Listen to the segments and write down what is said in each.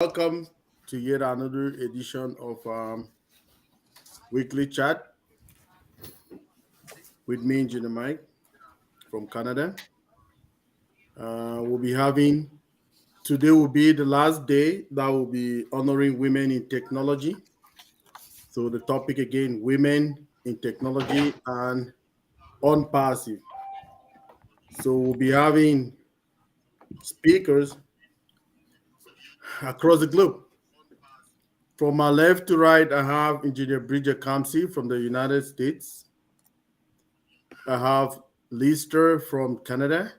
Welcome to yet another edition of Weekly Chat with me, Engineer Mike from Canada. We'll be having today will be the last day that will be honoring women in technology. So the topic again, women in technology and on passive. So we'll be having speakers across the globe. From my left to right, I have Engineer Bridget Kamsi from the United States. I have Lister from Canada,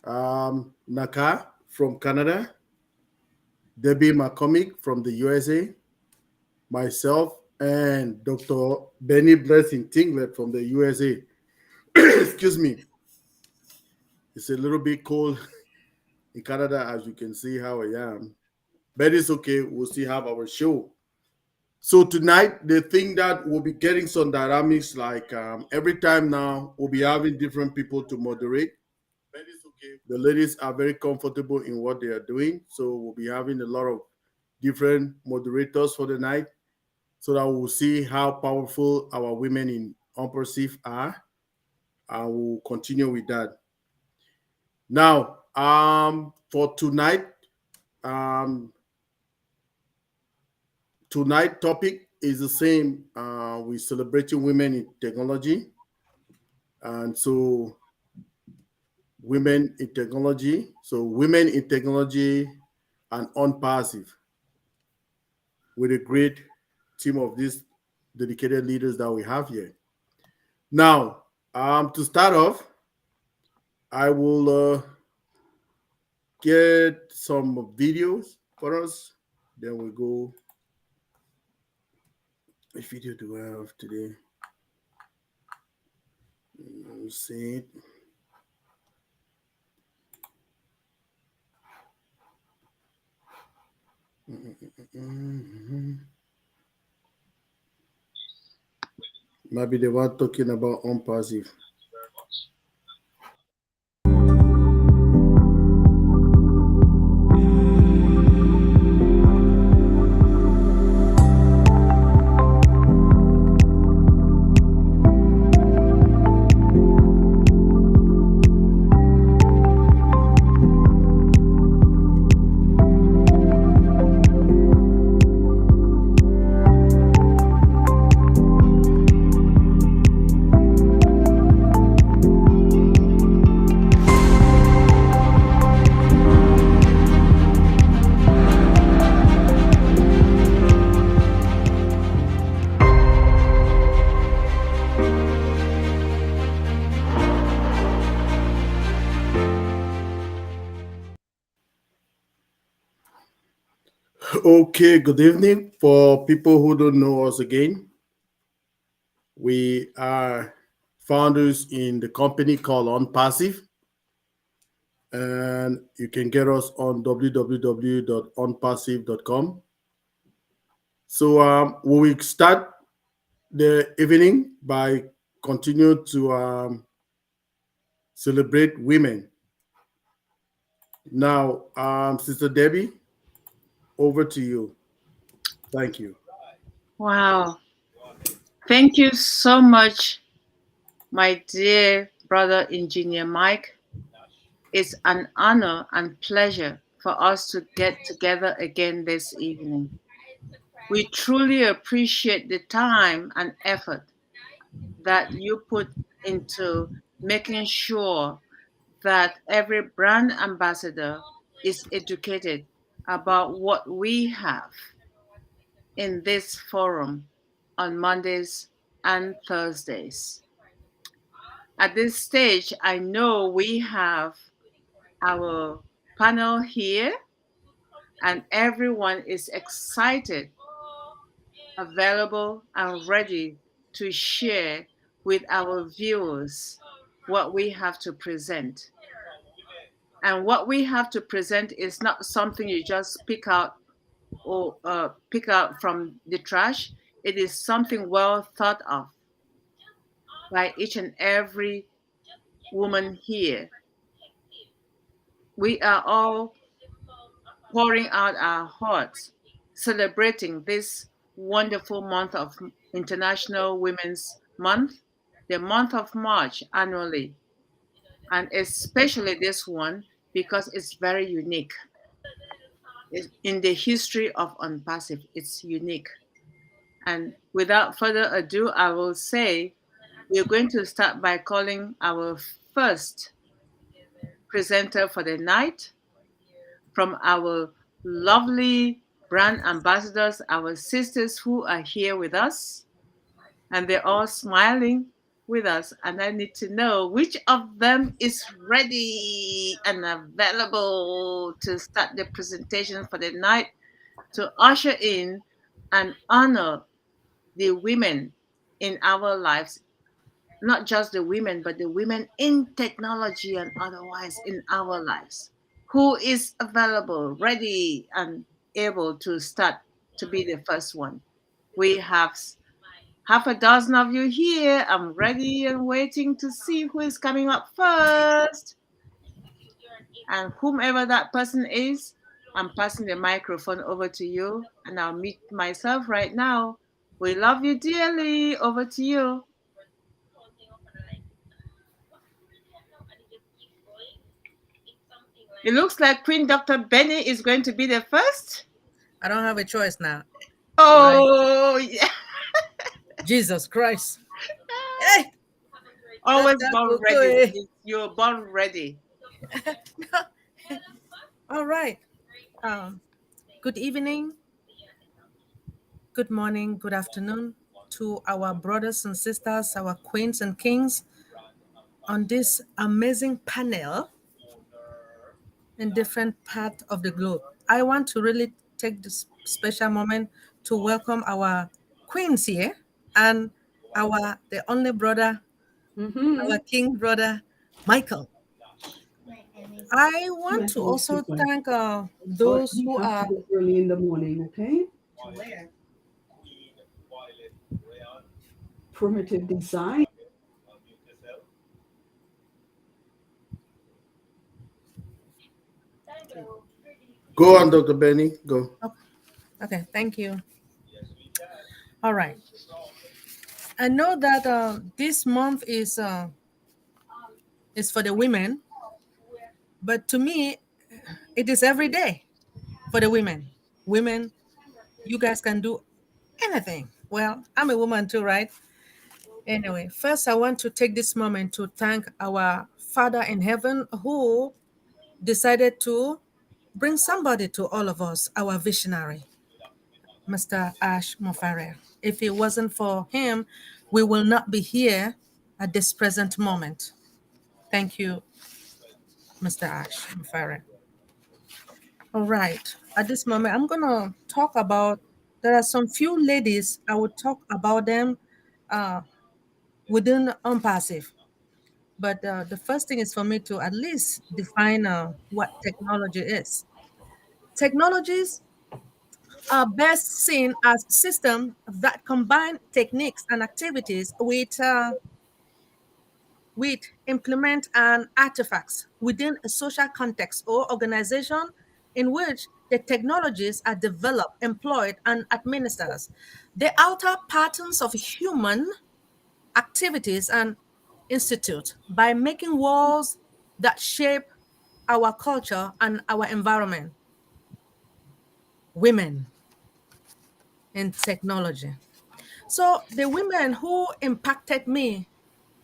Naka from Canada, Debbie McCormick from the USA, myself, and Dr. Benny Blessing Tinglet from the USA. Excuse me, it's a little bit cold in Canada, as you can see how I am. But it's okay, we'll still have our show. So tonight, the thing that we'll be getting some dynamics, like every time now, we'll be having different people to moderate. The ladies are very comfortable in what they are doing, so we'll be having a lot of different moderators for the night, so that we'll see how powerful our women in Unperceived are. I will continue with that. Now, for tonight, um, tonight topic is the same. We're celebrating women in technology, and so women in technology. So women in technology and Unpassive, with a great team of these dedicated leaders that we have here. Now, to start off, I will get some videos for us. Then we go. Which video do I have today? Let me see it. Maybe the one talking about Unpassive. Okay, good evening. For people who don't know us again, we are founders in the company called Unpassive, and you can get us on www.unpassive.com. So we will start the evening by continue to celebrate women. Now, Sister Debbie, over to you. Thank you. Wow. Thank you so much, my dear brother engineer Mike. It's an honor and pleasure for us to get together again this evening. We truly appreciate the time and effort that you put into making sure that every brand ambassador is educated about what we have in this forum on Mondays and Thursdays. At this stage, I know we have our panel here, and everyone is excited, available, and ready to share with our viewers what we have to present. And what we have to present is not something you just pick out or pick out from the trash. It is something well thought of by each and every woman here. We are all pouring out our hearts, celebrating this wonderful month of International Women's Month, the month of March annually, and especially this one because it's very unique. In the history of ONPASSIVE, it's unique. And without further ado, I will say we're going to start by calling our first presenter for the night from our lovely brand ambassadors, our sisters who are here with us, and they're all smiling with us. And I need to know which of them is ready and available to start the presentation for the night to usher in and honor the women in our lives, not just the women, but the women in technology and otherwise in our lives. Who is available, ready, and able to start to be the first one? We have half a dozen of you here. I'm ready and waiting to see who is coming up first. And whomever that person is, I'm passing the microphone over to you, and I'll meet myself right now. We love you dearly. Over to you. It looks like Queen Dr. Benny is going to be the first. I don't have a choice now. Right? Oh, yeah. Jesus Christ. Hey! Always That's born okay. ready. You're born ready. All right. Good evening, good morning, good afternoon to our brothers and sisters, our queens and kings on this amazing panel in different parts of the globe. I want to really take this special moment to welcome our queens here and our the only brother, our king brother, Michael. I want to also thank those who are early in the morning, okay? Primitive design. Go on, Dr. Benny. Go. okay. Thank you. All right. I know that this month is for the women, but to me, it is every day for the women. Women, you guys can do anything. Well, I'm a woman too, right? Anyway, first I want to take this moment to thank our Father in heaven who decided to bring somebody to all of us, our visionary, Mr. Ash Mofare. If it wasn't for him, we will not be here at this present moment. Thank you, Mr. Ash Mofare. All right. At this moment, I'm going to talk about, there are some few ladies, I would talk about them uh, within ONPASSIVE. But the first thing is for me to at least define what technology is. Technologies are best seen as systems that combine techniques and activities with implement and artifacts within a social context or organization in which the technologies are developed, employed, and administered. They alter patterns of human activities and institute by making walls that shape our culture and our environment. Women in technology. So the women who impacted me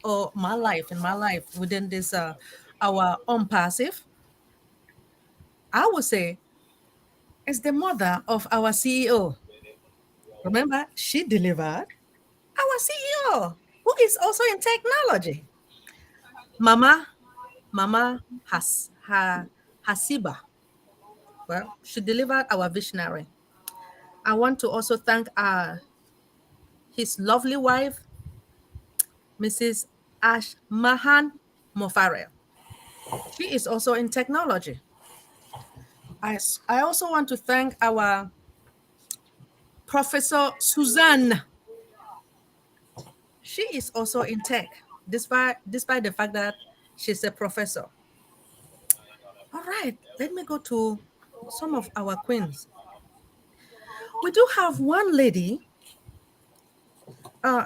or my life in my life within this our ONPASSIVE, I would say is the mother of our CEO. Remember, she delivered our CEO, who is also in technology. Mama Hasiba. Well, she delivered our visionary. I want to also thank his lovely wife, Mrs. Ash Mahan Mofare. She is also in technology. I also want to thank our Professor Suzanne. She is also in tech, despite the fact that she's a professor. All right, let me go to some of our queens. We do have one lady.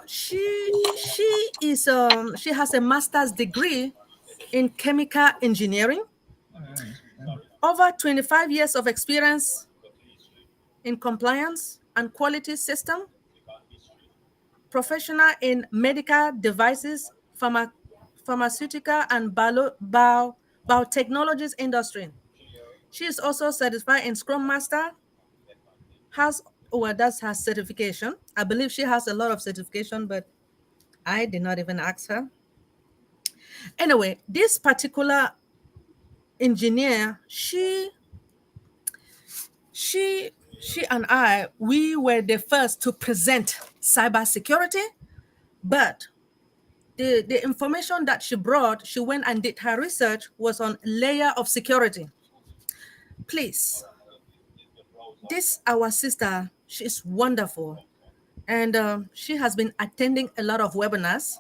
She has a master's degree in chemical engineering, over 25 years of experience in compliance and quality system, professional in medical devices, pharmaceutical and biotechnologies industry. She is also certified in Scrum Master, that's her certification. I believe she has a lot of certification, but I did not even ask her. Anyway, this particular engineer, she and I, we were the first to present cybersecurity, but the information that she brought, she went and did her research, was on layer of security. Please, this our sister, she's wonderful, and she has been attending a lot of webinars,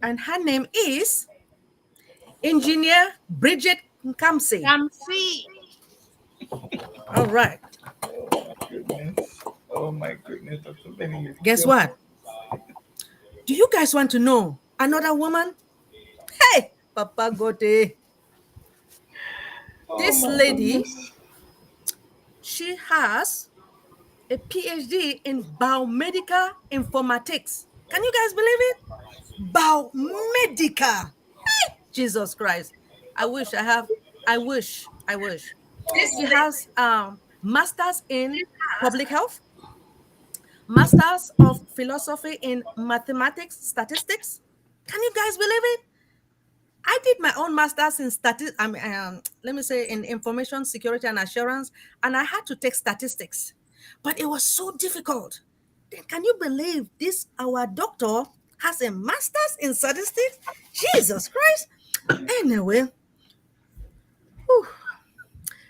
and her name is Engineer Bridget Kamsi. All right. Goodness. Oh my goodness, Dr. Benny. Guess what? Do you guys want to know another woman? Hey, Papa Gote. This lady, she has a PhD in biomedical informatics. Can you guys believe it? Biomedical. Hey, Jesus Christ. I wish. She has masters in public health, masters of philosophy in mathematics, statistics. Can you guys believe it? I did my own master's in in information security and assurance, and I had to take statistics, but it was so difficult. Then can you believe this? Our doctor has a master's in statistics. Jesus Christ. Anyway, whew.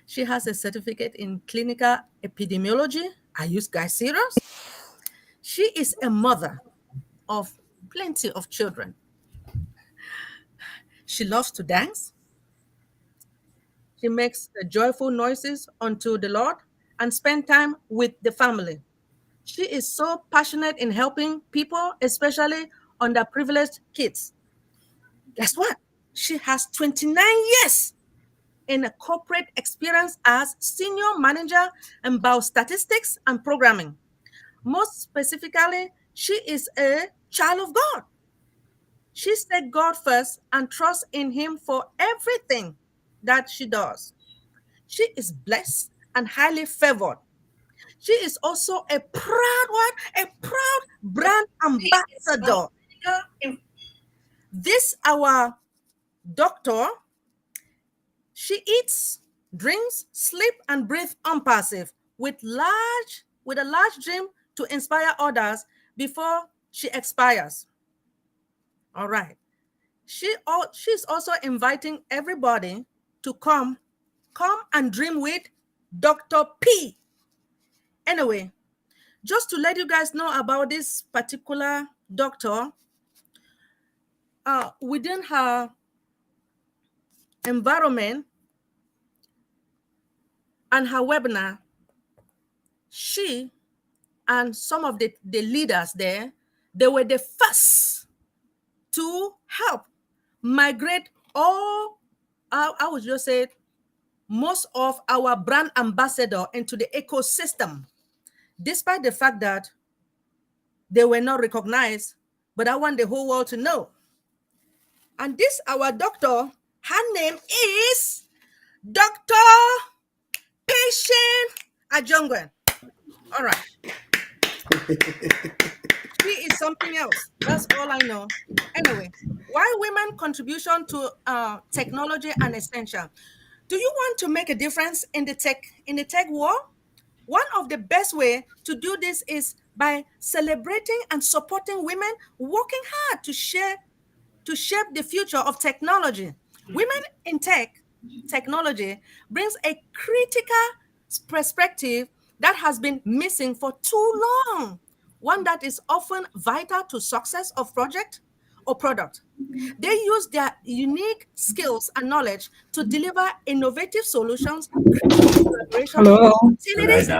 She has a certificate in clinical epidemiology. Are you guys serious? She is a mother of plenty of children. She loves to dance. She makes joyful noises unto the Lord and spend time with the family. She is so passionate in helping people, especially underprivileged kids. Guess what? She has 29 years in a corporate experience as senior manager in biostatistics and programming. Most specifically, she is a child of God. She set God first and trusts in Him for everything that she does. She is blessed and highly favored. She is also a proud brand ambassador. This our doctor, she eats, drinks, sleep, and breathe ONPASSIVE with a large dream to inspire others before she expires. All right. She's also inviting everybody to come and dream with Dr. P. Anyway, just to let you guys know about this particular doctor, within her environment and her webinar, she and some of the leaders there, they were the first to help migrate all, I would just say, most of our brand ambassador into the ecosystem, despite the fact that they were not recognized, but I want the whole world to know. And this, our doctor, her name is Dr. Patient Ajongwen. All right. She is something else. That's all I know. Anyway, why women contribution to technology and essential? Do you want to make a difference in the tech world? One of the best way to do this is by celebrating and supporting women working hard to shape the future of technology. Women in technology brings a critical perspective that has been missing for too long. One that is often vital to success of project or product. They use their unique skills and knowledge to deliver innovative solutions, creative collaboration, Hello. opportunities,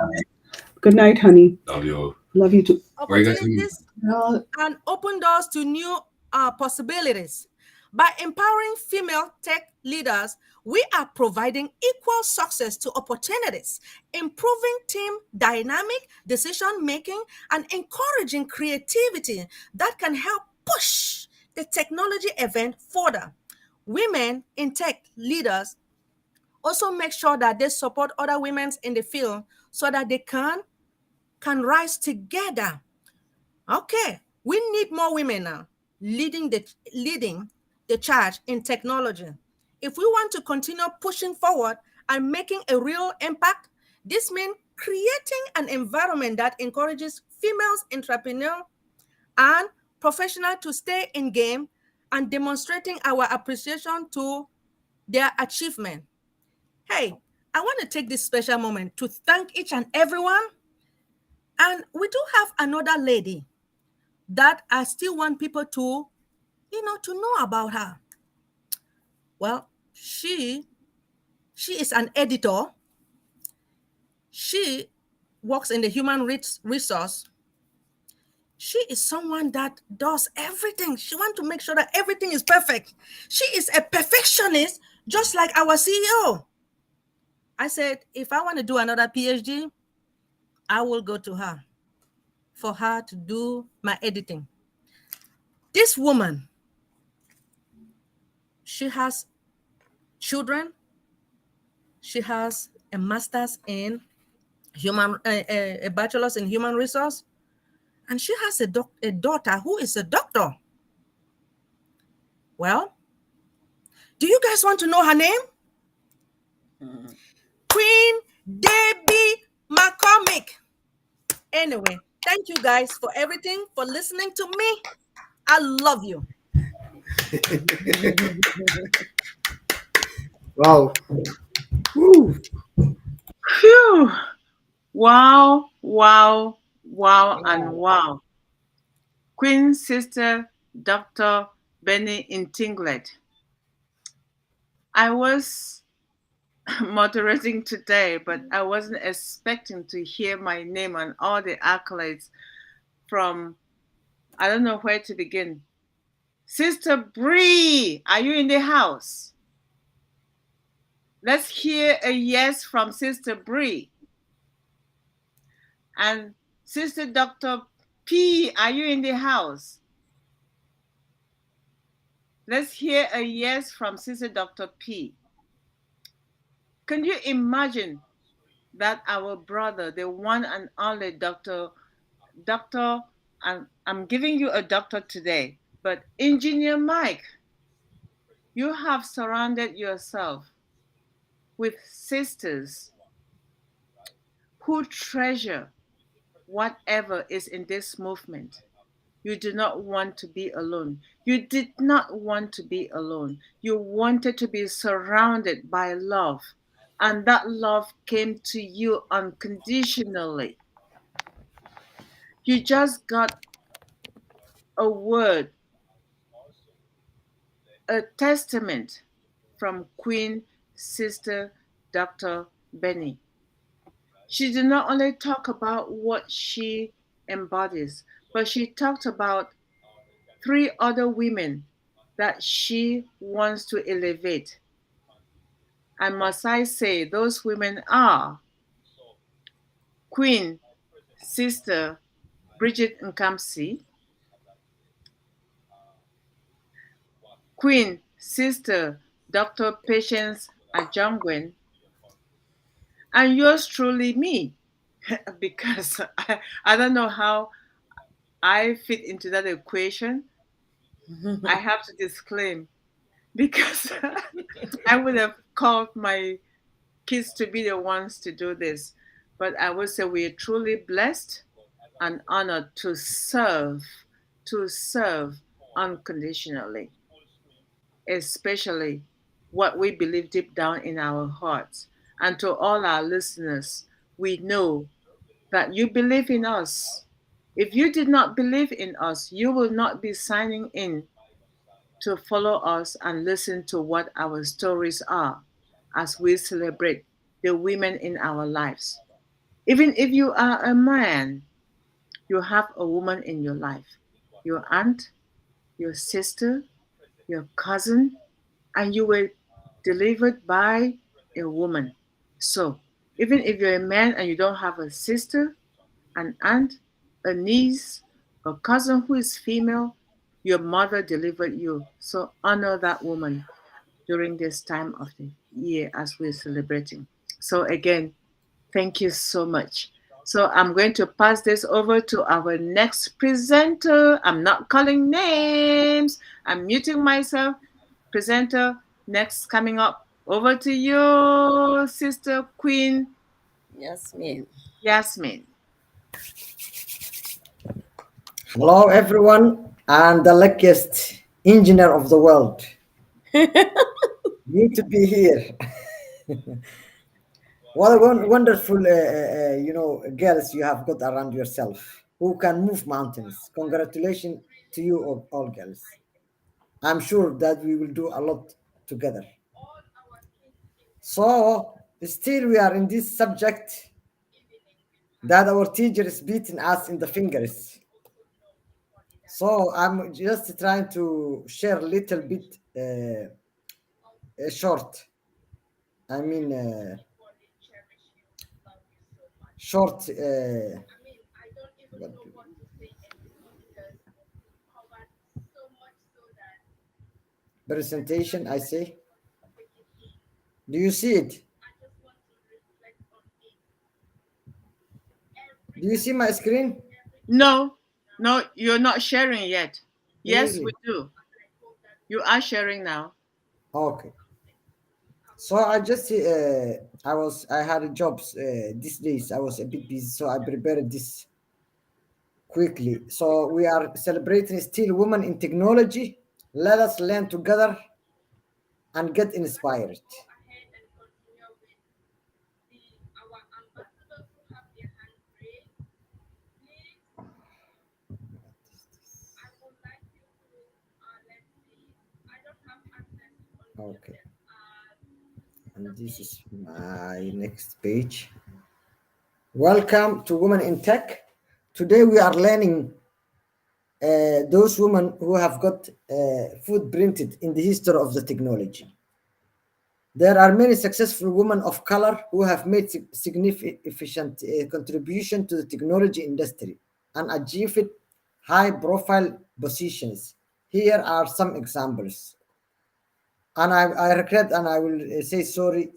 Good night, honey. Love you. Love you too. opportunities Well, and open doors to new possibilities. By empowering female tech leaders, we are providing equal success to opportunities, improving team dynamic decision making, and encouraging creativity that can help push the technology event further. Women in tech leaders also make sure that they support other women in the field so that they can rise together. Okay, we need more women now leading the charge in technology. If we want to continue pushing forward and making a real impact, this means creating an environment that encourages females entrepreneurs and professionals to stay in game and demonstrating our appreciation to their achievement. Hey, I want to take this special moment to thank each and everyone. And we do have another lady that I still want people to know about her. Well, she is an editor. She works in the human resource. She is someone that does everything. She wants to make sure that everything is perfect. She is a perfectionist, just like our CEO. I said, if I want to do another PhD, I will go to her for her to do my editing. This woman, she has children. She has a master's in a bachelor's in human resource, and she has a daughter who is a doctor. Well, do you guys want to know her name? Queen Debbie McCormick. Anyway, thank you guys for everything, for listening to me. I love you. Wow. Woo. Phew. Wow, wow, wow, and wow. Queen Sister Dr. Benny Intinglet. I was moderating today, but I wasn't expecting to hear my name and all the accolades from, I don't know where to begin. Sister Bree, are you in the house? Let's hear a yes from Sister Bree. And Sister Dr. P, are you in the house? Let's hear a yes from Sister Dr. P. Can you imagine that our brother, the one and only Dr. And I'm giving you a doctor today, but Engineer Mike, you have surrounded yourself with sisters who treasure whatever is in this movement. You do not want to be alone. You did not want to be alone. You wanted to be surrounded by love. And that love came to you unconditionally. You just got a word, a testament from Queen Sister Dr. Benny. She did not only talk about what she embodies, but she talked about 3 other women that she wants to elevate. And must I say, those women are Queen Sister Bridget Nkamsi, Queen Sister Dr. Patience Ajangwen, and yours truly, me, because I don't know how I fit into that equation. I have to disclaim because I would have called my kids to be the ones to do this. But I would say we are truly blessed and honored to serve unconditionally, especially what we believe deep down in our hearts. And to all our listeners, we know that you believe in us. If you did not believe in us, you will not be signing in to follow us and listen to what our stories are as we celebrate the women in our lives. Even if you are a man, you have a woman in your life, your aunt, your sister, your cousin, and you were delivered by a woman. So, even if you're a man and you don't have a sister, an aunt, a niece, a cousin who is female, your mother delivered you. So, honor that woman during this time of the year as we're celebrating. So, again, thank you so much. So I'm going to pass this over to our next presenter. I'm not calling names. I'm muting myself. Presenter, next coming up. Over to you, Sister Queen Yasmin. Yasmin. Hello, everyone. I'm the luckiest engineer of the world. Need to be here. What a wonderful, girls you have got around yourself who can move mountains. Congratulations to you all girls. I'm sure that we will do a lot together. So, still we are in this subject that our teacher is beating us in the fingers. So I'm just trying to share a little bit short. I mean, short. Presentation, I say. Do you see it? Do you see my screen? No, no, you're not sharing yet. Yes, we Really? do. You are sharing now. Okay. So I just I had jobs these days. I was a bit busy, so I prepared this quickly. So we are celebrating still women in technology. Let us learn together and get inspired. Okay. And this is my next page. Welcome to Women in Tech. Today we are learning those women who have got footprinted in the history of the technology. There are many successful women of color who have made significant contribution to the technology industry and achieved high-profile positions. Here are some examples. And I regret and I will say sorry.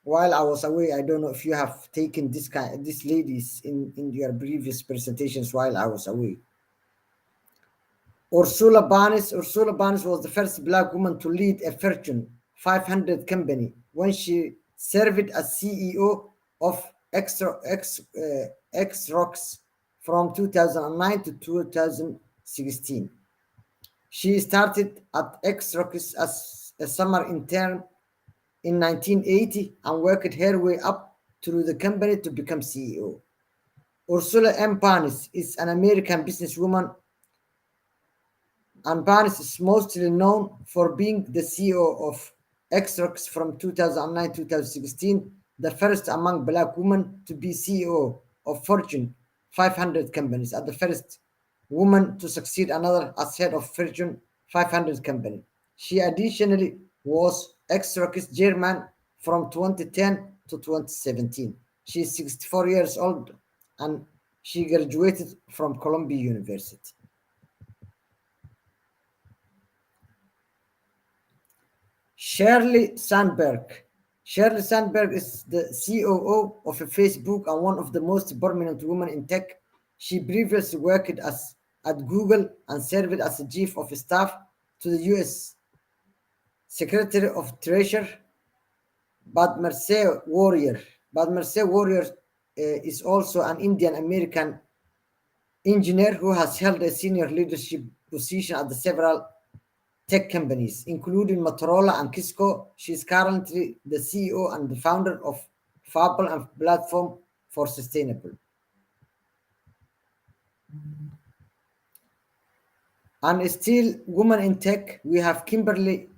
While I was away, I don't know if you have taken these ladies in your previous presentations while I was away. Ursula Barnes was the first black woman to lead a Fortune 500 company when she served as CEO of Xerox from 2009 to 2016. She started at Xerox as a summer intern in 1980 and worked her way up through the company to become CEO. Ursula M. Barnes is an American businesswoman, and Barnes is mostly known for being the CEO of Xerox from 2009 to 2016, the first among black women to be CEO of Fortune 500 companies, and the first woman to succeed another as head of Fortune 500 company. She additionally was Xerox chairman from 2010 to 2017. She is 64 years old and she graduated from Columbia University. Sheryl Sandberg. Sheryl Sandberg is the COO of Facebook and one of the most prominent women in tech. She previously worked at Google and served as the chief of staff to the U.S. Secretary of Treasury. Padmasree Warrior. Padmasree Warrior is also an Indian American engineer who has held a senior leadership position at several tech companies, including Motorola and Cisco. She is currently the CEO and the founder of Fable and Platform for Sustainable. And still, women in tech, we have Kimberly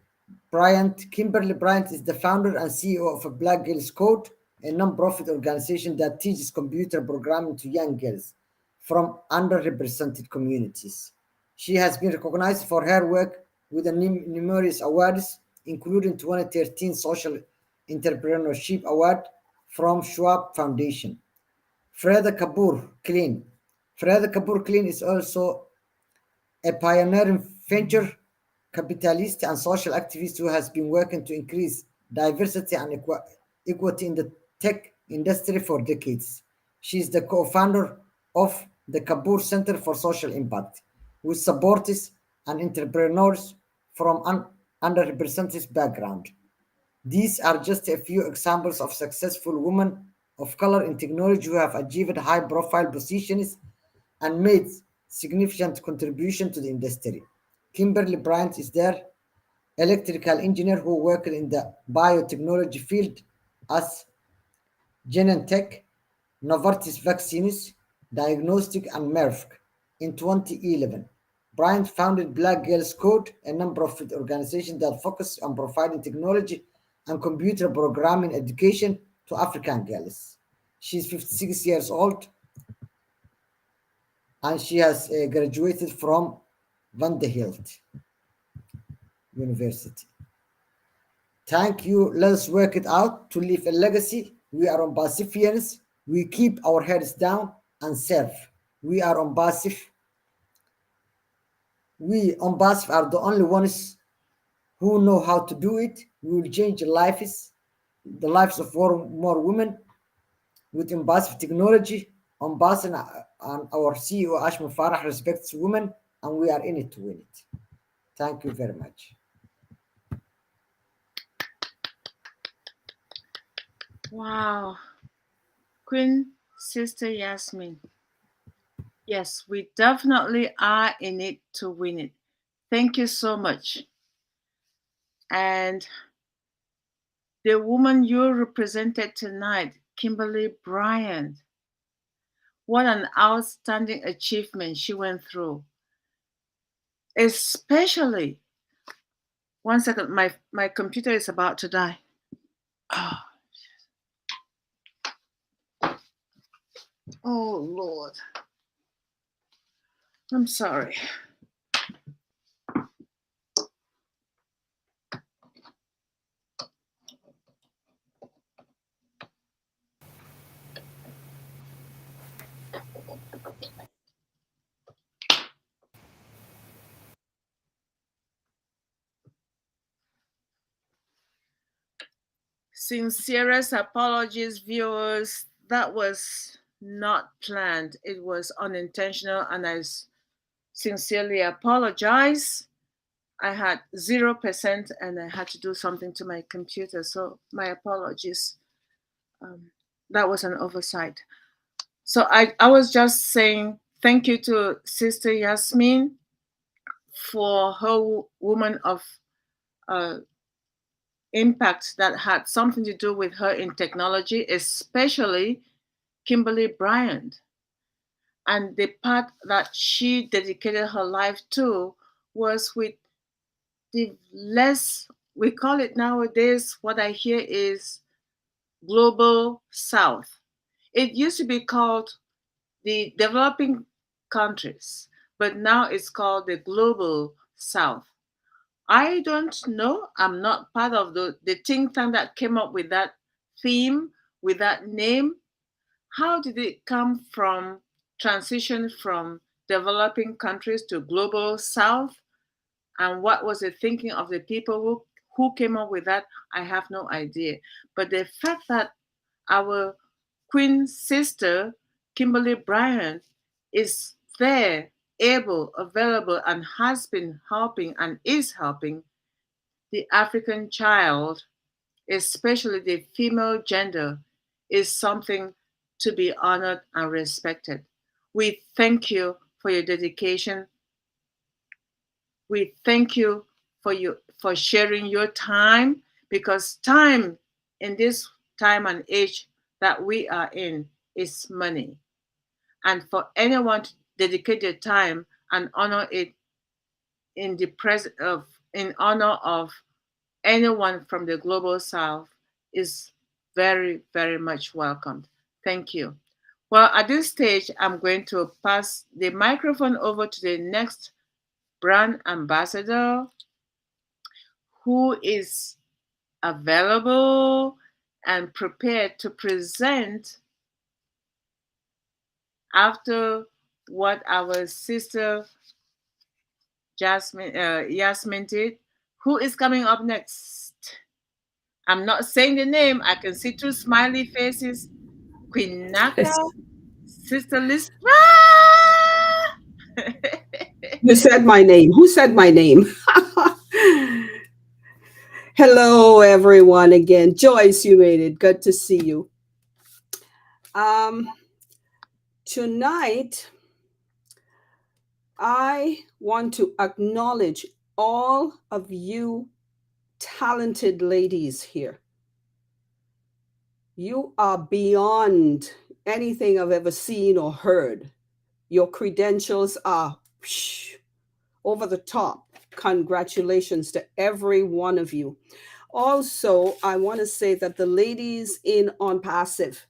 Bryant. Kimberly Bryant is the founder and CEO of Black Girls Code, a non-profit organization that teaches computer programming to young girls from underrepresented communities. She has been recognized for her work with numerous awards, including 2013 Social Entrepreneurship Award from Schwab Foundation. Freda Kapoor Clean. Freda Kapoor Clean is also a pioneering venture capitalist and social activist who has been working to increase diversity and equity in the tech industry for decades. She is the co-founder of the Kapoor Center for Social Impact, which supports and entrepreneurs from underrepresented background. These are just a few examples of successful women of color in technology who have achieved high-profile positions and made significant contribution to the industry. Kimberly Bryant is their electrical engineer who worked in the biotechnology field as Genentech, Novartis Vaccines, Diagnostic, and Merck. In 2011, Bryant founded Black Girls Code, a non-profit organization that focuses on providing technology and computer programming education to African girls. She's 56 years old and she has graduated from Vanderbilt University. Thank you. Let's work it out to leave a legacy. We are ONPASSIVians. We keep our heads down and serve. We are ONPASSIVE. We ONPASSIVE are the only ones who know how to do it. We will change the lives of more women with ONPASSIVE technology. ONPASSIVE and our CEO Ashma Farah respects women, and we are in it to win it. Thank you very much. Wow. Queen Sister Yasmin. Yes, we definitely are in it to win it. Thank you so much. And the woman you represented tonight, Kimberly Bryant, what an outstanding achievement she went through. Especially, one second, my computer is about to die. Oh Lord. I'm sorry. Sincerest apologies, viewers. That was not planned. It was unintentional, and I sincerely apologize. I had 0% and I had to do something to my computer, so my apologies. That was an oversight. So I was just saying thank you to Sister Yasmin for her woman of impact that had something to do with her in technology, especially Kimberly Bryant. And the part that she dedicated her life to was with the less, we call it nowadays, what I hear is Global South. It used to be called the developing countries, but now it's called the Global South. I don't know. I'm not part of the think tank that came up with that theme, with that name. How did it come from transition from developing countries to Global South? And what was the thinking of the people who came up with that? I have no idea. But the fact that our Queen sister, Kimberly Bryant, is there, able, available, and has been helping and is helping the African child, especially the female gender, is something to be honored and respected. We thank you for your dedication. We thank you for sharing your time, because time in this time and age that we are in is money. And for anyone to dedicate their time and honor it in the present of in honor of anyone from the global south is very, very much welcomed. Thank you. Well, at this stage, I'm going to pass the microphone over to the next brand ambassador who is available and prepared to present after what our sister Yasmin did. Who is coming up next? I'm not saying the name. I can see two smiley faces. Queen Naka, Sister Liz. You said my name. Who said my name? Hello, everyone. Again, Joyce, you made it. Good to see you. Tonight, I want to acknowledge all of you talented ladies here. You are beyond anything I've ever seen or heard. Your credentials are over the top. Congratulations to every one of you. Also, I want to say that the ladies in ONPASSIVE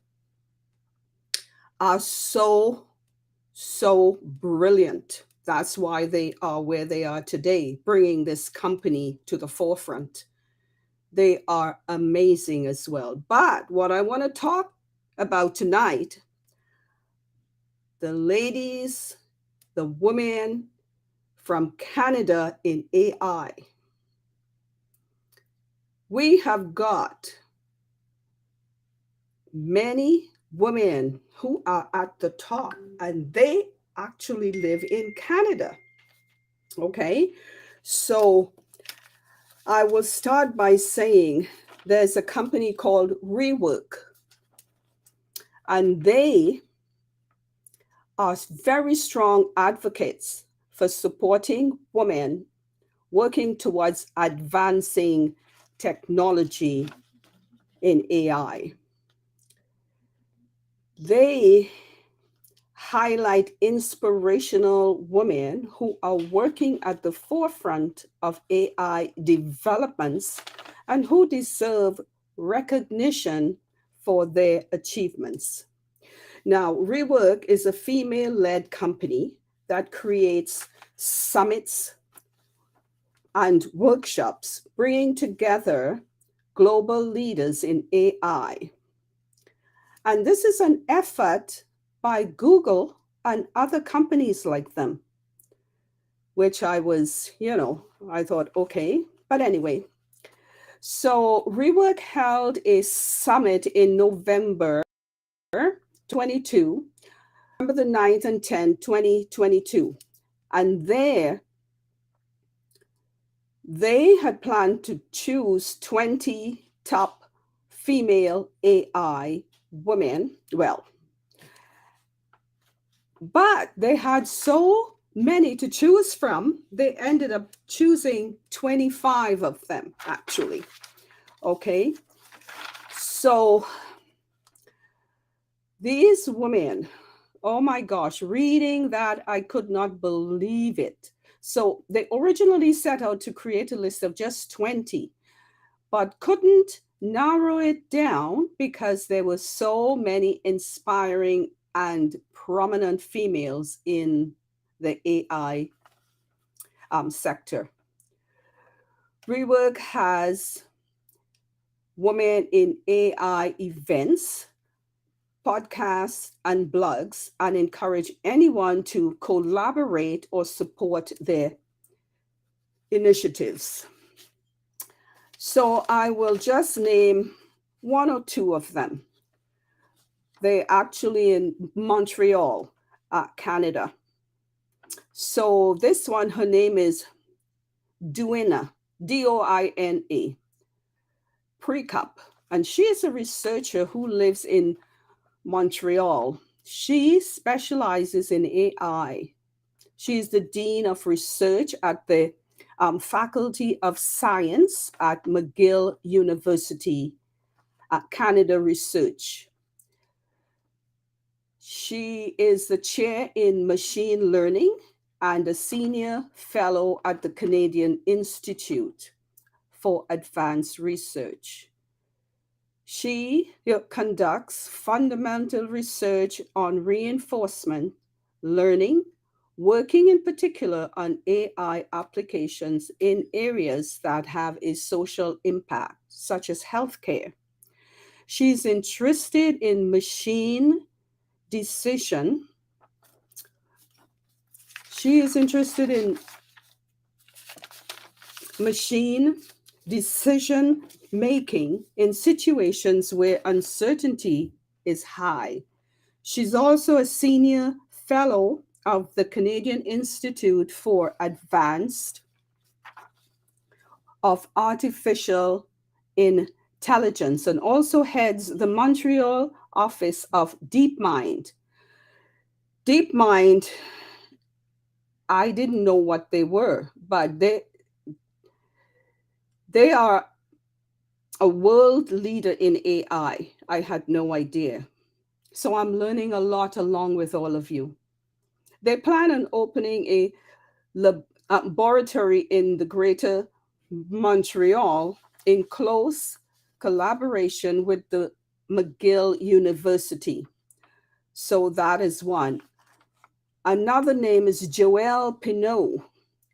are so brilliant. That's why they are where they are today, bringing this company to the forefront. They are amazing as well. But what I want to talk about tonight, the ladies, the women from Canada in AI. We have got many women who are at the top, and they actually live in Canada. Okay, so I will start by saying there's a company called Rework, and they are very strong advocates for supporting women working towards advancing technology in AI. They highlight inspirational women who are working at the forefront of AI developments and who deserve recognition for their achievements. Now, Rework is a female-led company that creates summits and workshops, bringing together global leaders in AI. And this is an effort by Google and other companies like them, which I was, I thought, okay. But anyway, so Rework held a summit in November 22, November the 9th and 10th, 2022. And there, they had planned to choose 20 top female AI women. Well, but they had so many to choose from, they ended up choosing 25 of them, actually. Okay, so these women, oh my gosh, reading that, I could not believe it. So they originally set out to create a list of just 20, but couldn't narrow it down because there were so many inspiring and prominent females in the AI sector. Rework has women in AI events, podcasts, and blogs, and encourage anyone to collaborate or support their initiatives. So I will just name one or two of them. They're actually in Montreal, Canada. So this one, her name is Doina, D-O-I-N-A, Precap, and she is a researcher who lives in Montreal. She specializes in AI. She is the Dean of Research at the Faculty of Science at McGill University, Canada Research. She is the chair in machine learning and a senior fellow at the Canadian Institute for Advanced Research. She conducts fundamental research on reinforcement learning, working in particular on AI applications in areas that have a social impact, such as healthcare. She's interested in machine decision. She is interested in machine decision making in situations where uncertainty is high. She's also a senior fellow of the Canadian Institute for Advanced of Artificial Intelligence and also heads the Montreal office of DeepMind. DeepMind, I didn't know what they were, but they are a world leader in AI. I had no idea. So I'm learning a lot along with all of you. They plan on opening a laboratory in the greater Montreal in close collaboration with the McGill University. So that is one. Another name is Joelle Pineau.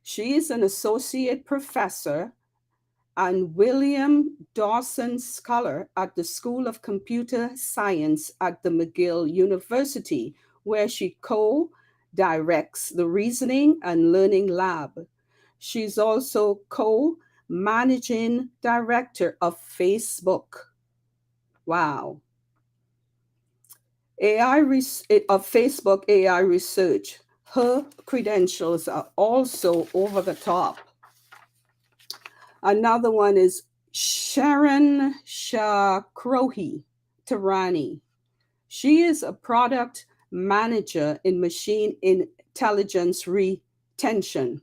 She is an associate professor and William Dawson Scholar at the School of Computer Science at the McGill University, where she co-directs the Reasoning and Learning Lab. She's also co-managing director of Facebook. Wow. Of Facebook AI research. Her credentials are also over the top. Another one is Sharon Shakrohi Tarani. She is a product manager in machine intelligence retention.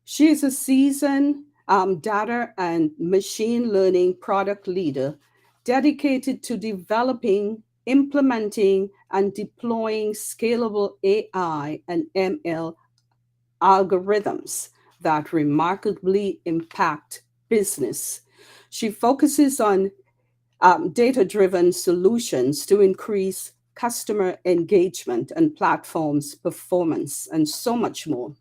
She is a seasoned data and machine learning product leader dedicated to developing, implementing, and deploying scalable AI and ML algorithms that remarkably impact business. She focuses on data-driven solutions to increase customer engagement and platforms performance and so much more.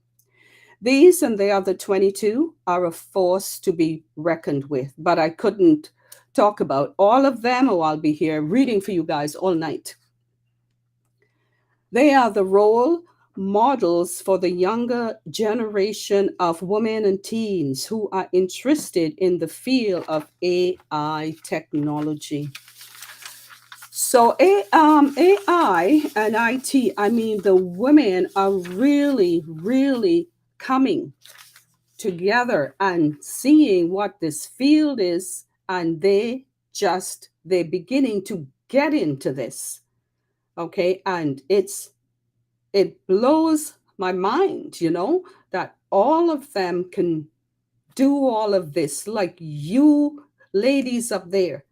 These and the other 22 are a force to be reckoned with, but I couldn't talk about all of them or I'll be here reading for you guys all night. They are the role models for the younger generation of women and teens who are interested in the field of AI technology. So AI and IT, I mean, the women are really, really coming together and seeing what this field is, and they're beginning to get into this. Okay, and it blows my mind, that all of them can do all of this, like you ladies up there.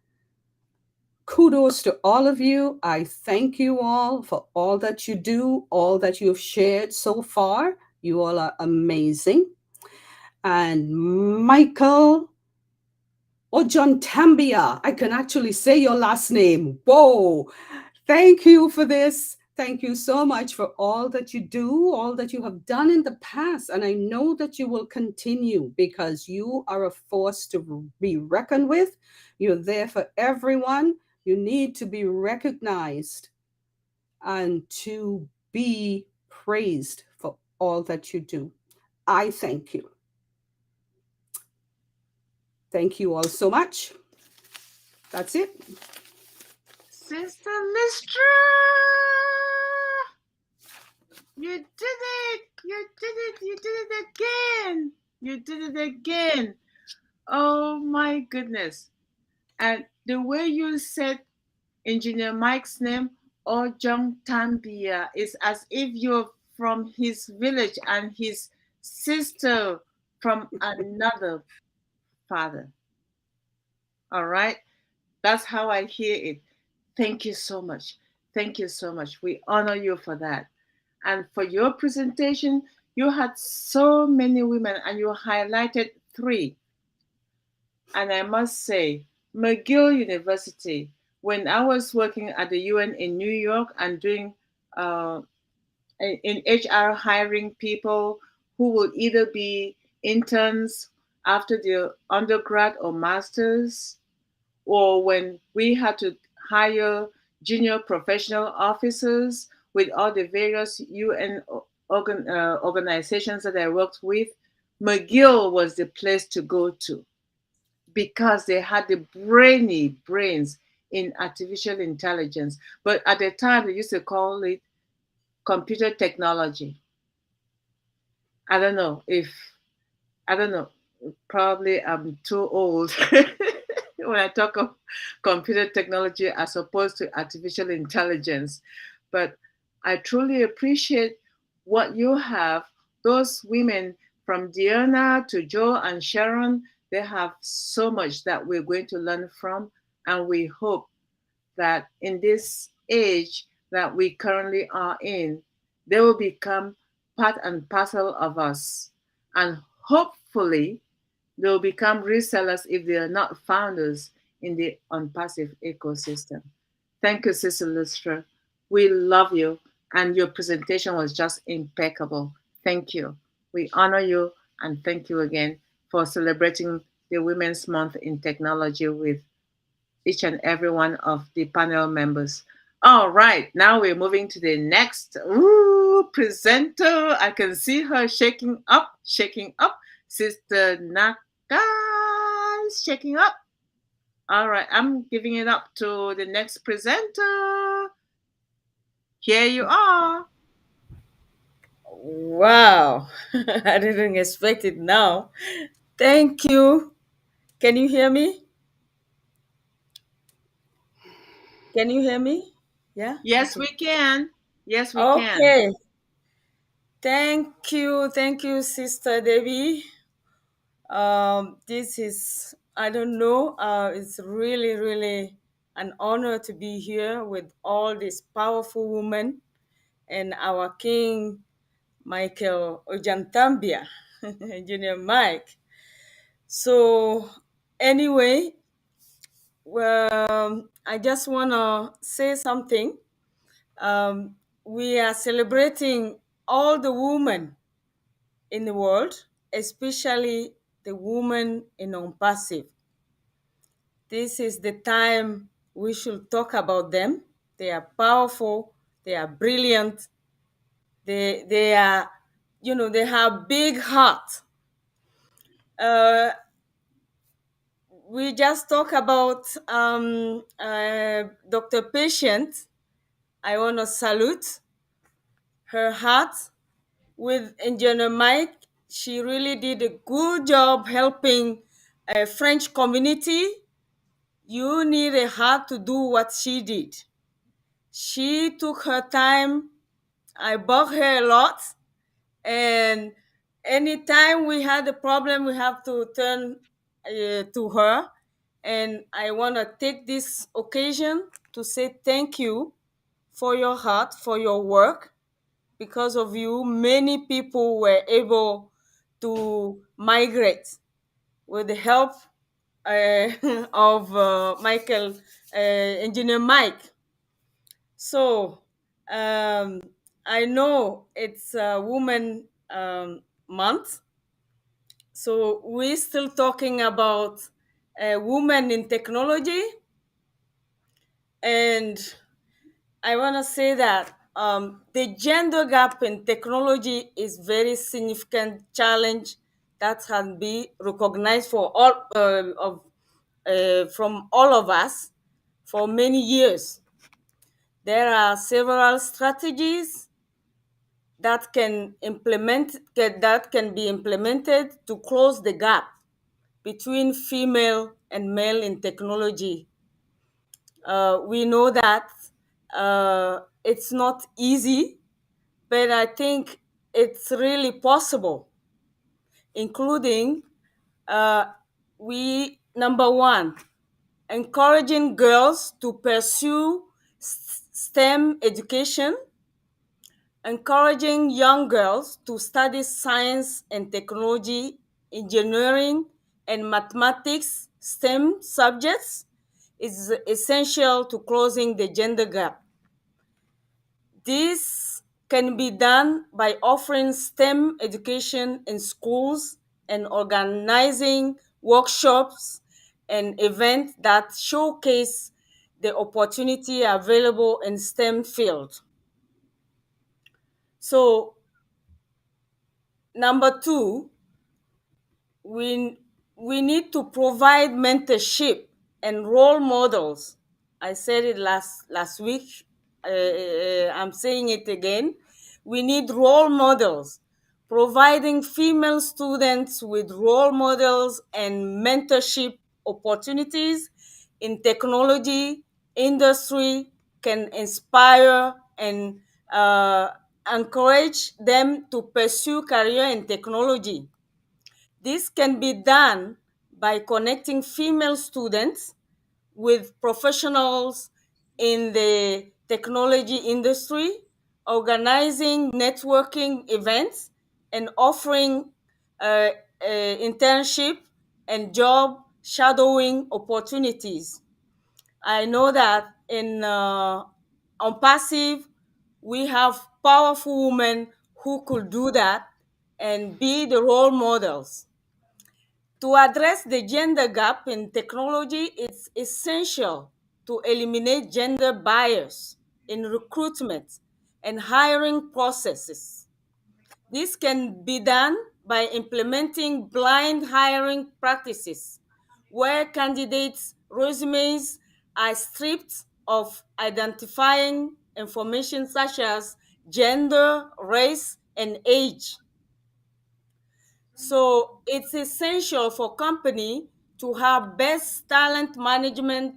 Kudos to all of you. I thank you all for all that you do, all that you've shared so far. You all are amazing. And Michael OJONGTAMBIA, I can actually say your last name. Whoa, thank you for this. Thank you so much for all that you do, all that you have done in the past. And I know that you will continue because you are a force to be reckoned with. You're there for everyone. You need to be recognized and to be praised for all that you do. I thank you. Thank you all so much. That's it. Sister Listra, you did it! You did it! You did it again! You did it again! Oh my goodness! And the way you said Engineer Mike's name, OJONGTAMBIA, is as if you're from his village and his sister from another father. All right? That's how I hear it. Thank you so much. Thank you so much. We honor you for that. And for your presentation, you had so many women and you highlighted three. And I must say, McGill University, when I was working at the UN in New York and doing in HR hiring people who will either be interns after their undergrad or masters, or when we had to hire junior professional officers with all the various UN organizations that I worked with, McGill was the place to go to because they had the brainy brains in artificial intelligence. But at the time, they used to call it computer technology. I don't know if, I don't know, probably I'm too old when I talk of computer technology as opposed to artificial intelligence. But I truly appreciate what you have. Those women from Diana to Joe and Sharon, they have so much that we're going to learn from. And we hope that in this age that we currently are in, they will become part and parcel of us. And hopefully, they'll become resellers if they are not founders in the ONPASSIVE ecosystem. Thank you, Sister Lustra. We love you, and your presentation was just impeccable. Thank you. We honor you, and thank you again for celebrating the Women's Month in Technology with each and every one of the panel members. All right, now we're moving to the next presenter. I can see her shaking up, Sister Naka is shaking up. All right, I'm giving it up to the next presenter. Here you are. Wow, I didn't expect it now. Thank you. Can you hear me? Can you hear me? Yeah? Yes, Okay. we can. Yes, we can. Okay. Thank you. Thank you, Sister Debbie. This is, I don't know, it's really, really an honor to be here with all these powerful women and our King Michael OJONGTAMBIA, Engineer Mike. So, anyway, I just want to say something. We are celebrating all the women in the world, especially the women in ONPASSIVE. This is the time we should talk about them. They are powerful, they are brilliant, they are, they have big heart. We just talk about Dr. Patient. I want to salute her heart with Engineer Mike. She really did a good job helping a French community. You need a heart to do what she did. She took her time. I bug her a lot. And anytime we had a problem, we have to turn to her. And I want to take this occasion to say thank you for your heart, for your work. Because of you, many people were able to migrate with the help of Michael, Engineer Mike. So I know it's a Women Month. So we're still talking about women in technology. And I want to say that the gender gap in technology is very significant challenge that can be recognized for all from all of us for many years. There are several strategies that can be implemented to close the gap between female and male in technology. We know that it's not easy, but I think it's really possible, including number one, encouraging girls to pursue STEM education, encouraging young girls to study science and technology, engineering, and mathematics, STEM subjects is essential to closing the gender gap. This can be done by offering STEM education in schools and organizing workshops and events that showcase the opportunity available in STEM field. So, number two, we need to provide mentorship and role models. I said it last week. I'm saying it again. We need role models. Providing female students with role models and mentorship opportunities in technology industry can inspire and encourage them to pursue career in technology. This can be done by connecting female students with professionals in the technology industry, organizing networking events, and offering internship and job shadowing opportunities. I know that in ONPASSIVE, we have powerful women who could do that and be the role models. To address the gender gap in technology, it's essential to eliminate gender bias in recruitment and hiring processes. This can be done by implementing blind hiring practices, where candidates' resumes are stripped of identifying information such as gender, race, and age. So it's essential for company to have best talent management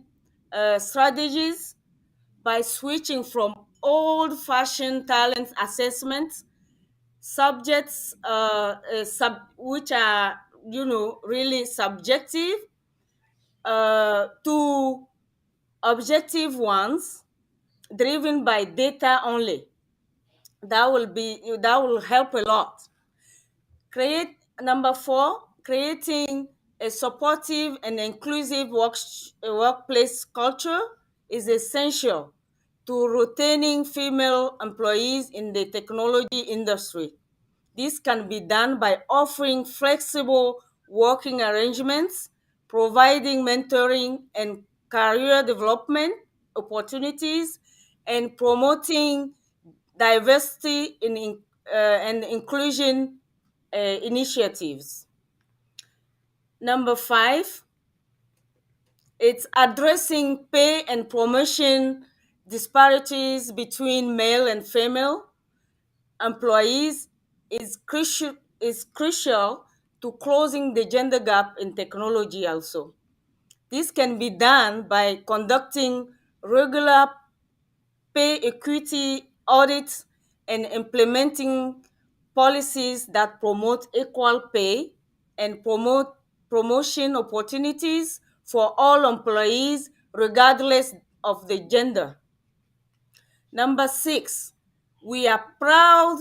strategies by switching from old-fashioned talent assessment subjects which are really subjective to objective ones driven by data only. That will help a lot. Number four, creating a supportive and inclusive workplace culture is essential to retaining female employees in the technology industry. This can be done by offering flexible working arrangements, providing mentoring and career development opportunities, and promoting diversity and inclusion initiatives. Number five, it's addressing pay and promotion disparities between male and female employees is crucial to closing the gender gap in technology also. This can be done by conducting regular pay equity audits and implementing policies that promote equal pay and promote promotion opportunities for all employees regardless of the gender. Number six, we are proud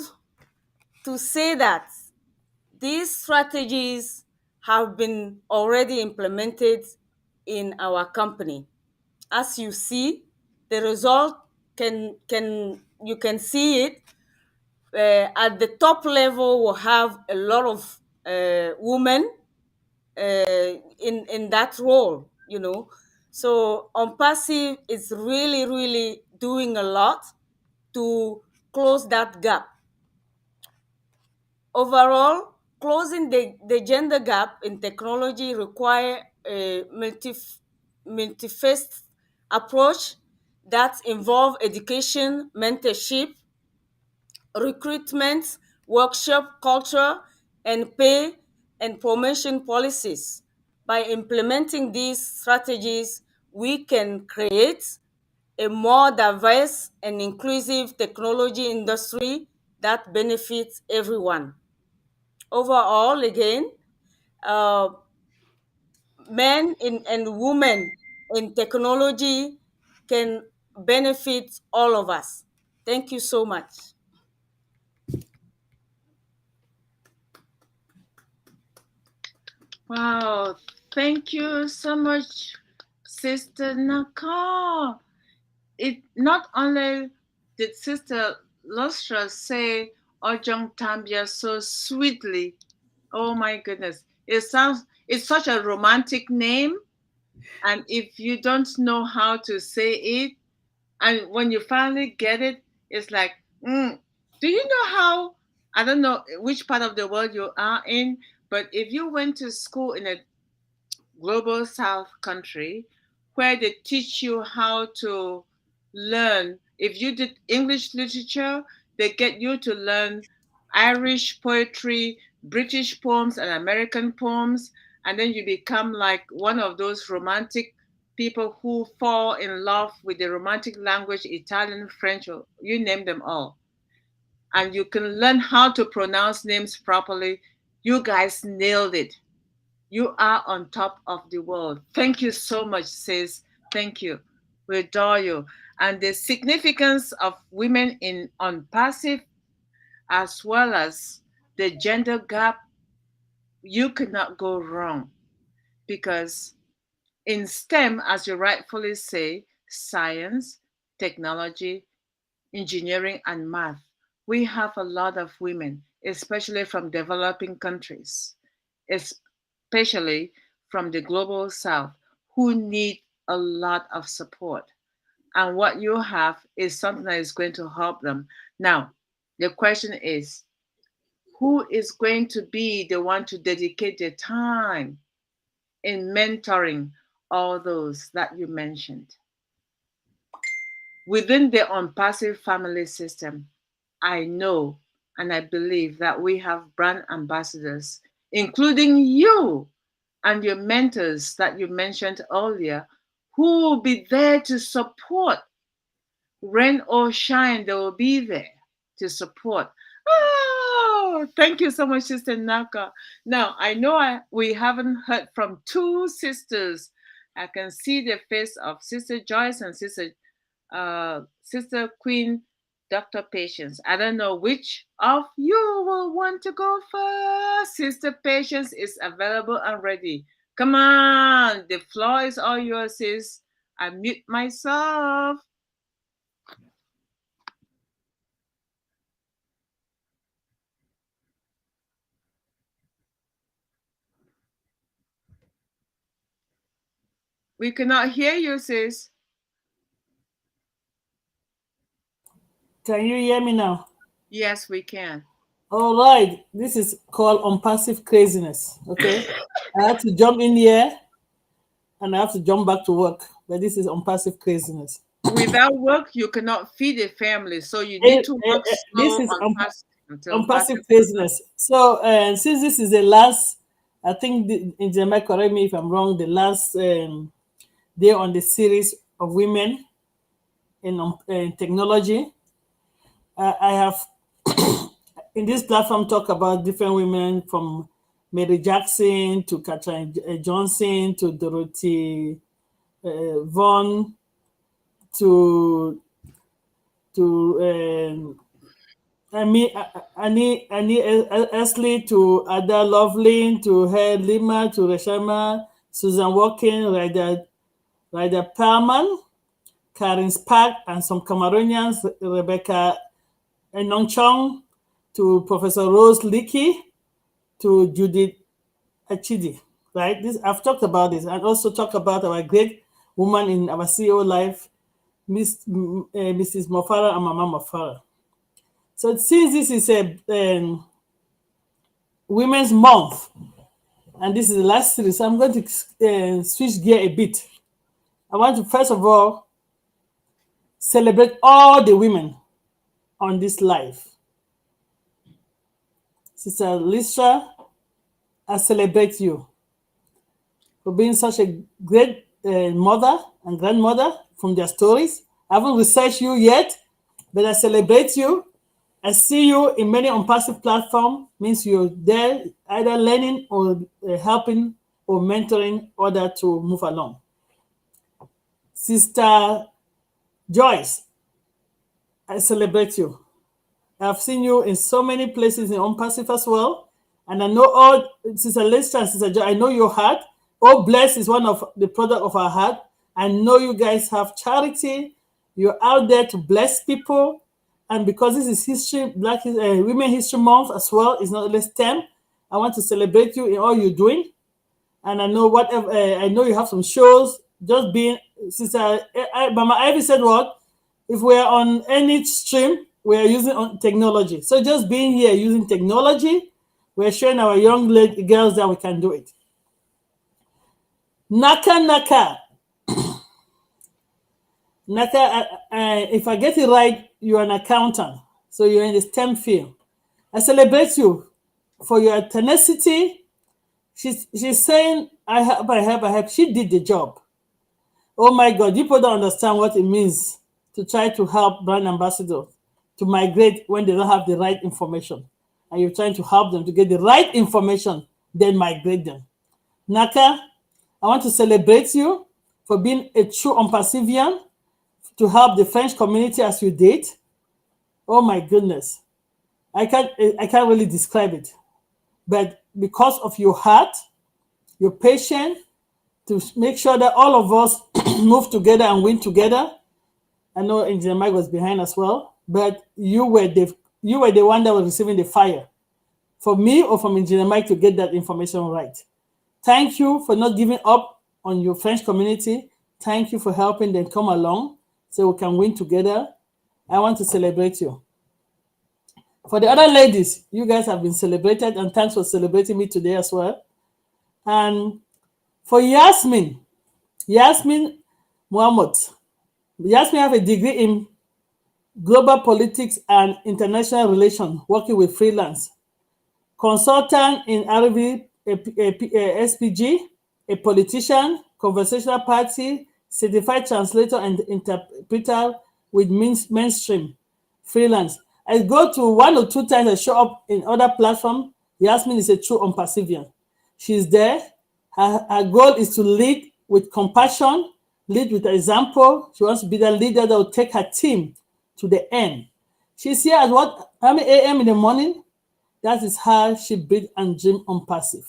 to say that these strategies have been already implemented in our company. As you see, the result you can see it at the top level. We'll have a lot of women in that role. So ONPASSIVE is really doing a lot to close that gap. Overall, closing the gender gap in technology require a multi-faced approach that involve education, mentorship, recruitment, workshop culture, and pay and promotion policies. By implementing these strategies, we can create a more diverse and inclusive technology industry that benefits everyone. Overall, again, men and women in technology can benefit all of us. Thank you so much. Wow. Thank you so much, Sister Naka. It not only did Sister Lustra say Ojongtambia so sweetly. Oh my goodness. It's such a romantic name. And if you don't know how to say it, and when you finally get it, it's like, do you know how? I don't know which part of the world you are in, but if you went to school in a global south country where they teach you how to learn, if you did English literature, they get you to learn Irish poetry, British poems, and American poems, and then you become like one of those romantic people who fall in love with the romantic language, Italian, French, or you name them all. And you can learn how to pronounce names properly. You guys nailed it. You are on top of the world. Thank you so much, sis. Thank you. We adore you. And the significance of women in ONPASSIVE, as well as the gender gap, you could not go wrong, because in STEM, as you rightfully say, science, technology, engineering, and math, we have a lot of women, especially from developing countries, especially from the global south, who need a lot of support. And what you have is something that is going to help them. Now, the question is, who is going to be the one to dedicate their time in mentoring all those that you mentioned? Within the ONPASSIVE family system, I know and I believe that we have brand ambassadors, including you and your mentors that you mentioned earlier, who will be there to support. Rain or shine, they will be there to support. Oh, thank you so much, Sister Naka. Now, I know we haven't heard from two sisters. I can see the face of Sister Joyce and Sister Queen, Dr. Patience. I don't know which of you will want to go first. Sister Patience is available and ready. Come on, the floor is all yours, sis. I mute myself. We cannot hear you, sis. Can you hear me now? Yes, we can. All right. This is called ONPASSIVE craziness. Okay. I have to jump in here and I have to jump back to work. But this is ONPASSIVE craziness. Without work, you cannot feed a family. So you need to work This slow is and fast until ONPASSIVE passive. craziness. So since this is the last, I think in Jamaica, correct me if I'm wrong, the last day on the series of women in technology, I have in this platform talk about different women from Mary Jackson to Katherine Johnson to Dorothy Vaughan to Annie Esley to Ada Loveling to Head Lima to Reshama, Susan Walken, Ryder Perlman, Karen Spark, and some Cameroonians, Rebecca Enongchong, to Professor Rose Leakey, to Judith Achidi, right? I've talked about this, and also talk about our great woman in our CEO life, Mrs. Mofara and Mama Mofara. So since this is a Women's Month, and this is the last series, I'm going to switch gear a bit. I want to first of all celebrate all the women on this life. Sister Lisha, I celebrate you for being such a great mother and grandmother from their stories. I haven't researched you yet, but I celebrate you. I see you in many ONPASSIVE platforms, means you're there either learning or helping or mentoring others to move along. Sister Joyce, I celebrate you. I've seen you in so many places in ONPASSIVE as well. And I know all, Sister Lester and Sister Joy, I know your heart. Oh, bless is one of the product of our heart. I know you guys have charity. You're out there to bless people. And because this is history, Women History Month as well, it's not only STEM. I want to celebrate you in all you're doing. And I know whatever, I know you have some shows. Just being, Sister Mama Ivy said what? If we're on any stream, we're using technology. So just being here using technology, we're showing our young girls that we can do it. Naka. Naka, if I get it right, you're an accountant. So you're in the STEM field. I celebrate you for your tenacity. She's saying, I help. She did the job. Oh my God, people don't understand what it means to try to help brand ambassadors to migrate when they don't have the right information. And you're trying to help them to get the right information, then migrate them. Naka, I want to celebrate you for being a true ONPASSIVian, to help the French community as you did. Oh my goodness. I can't really describe it. But because of your heart, your patience, to make sure that all of us move together and win together. I know Engineer Mike was behind as well, but you were the one that was receiving the fire for me or from Engineer Mike to get that information right. Thank you for not giving up on your French community. Thank you for helping them come along so we can win together. I want to celebrate you. For the other ladies, you guys have been celebrated, and thanks for celebrating me today as well. And for Yasmin Muhammad, Yasmin have a degree in global politics and international relations, working with freelance. Consultant in RV, SPG, a politician, conversational party, certified translator and interpreter with mainstream freelance. I go to 1 or 2 times I show up in other platforms. Yasmin is a true ONPASSIVian. She's there. Her goal is to lead with compassion, lead with example. She wants to be the leader that will take her team to the end. She's here at how many a.m. in the morning? That is how she breathe and dream ONPASSIVE.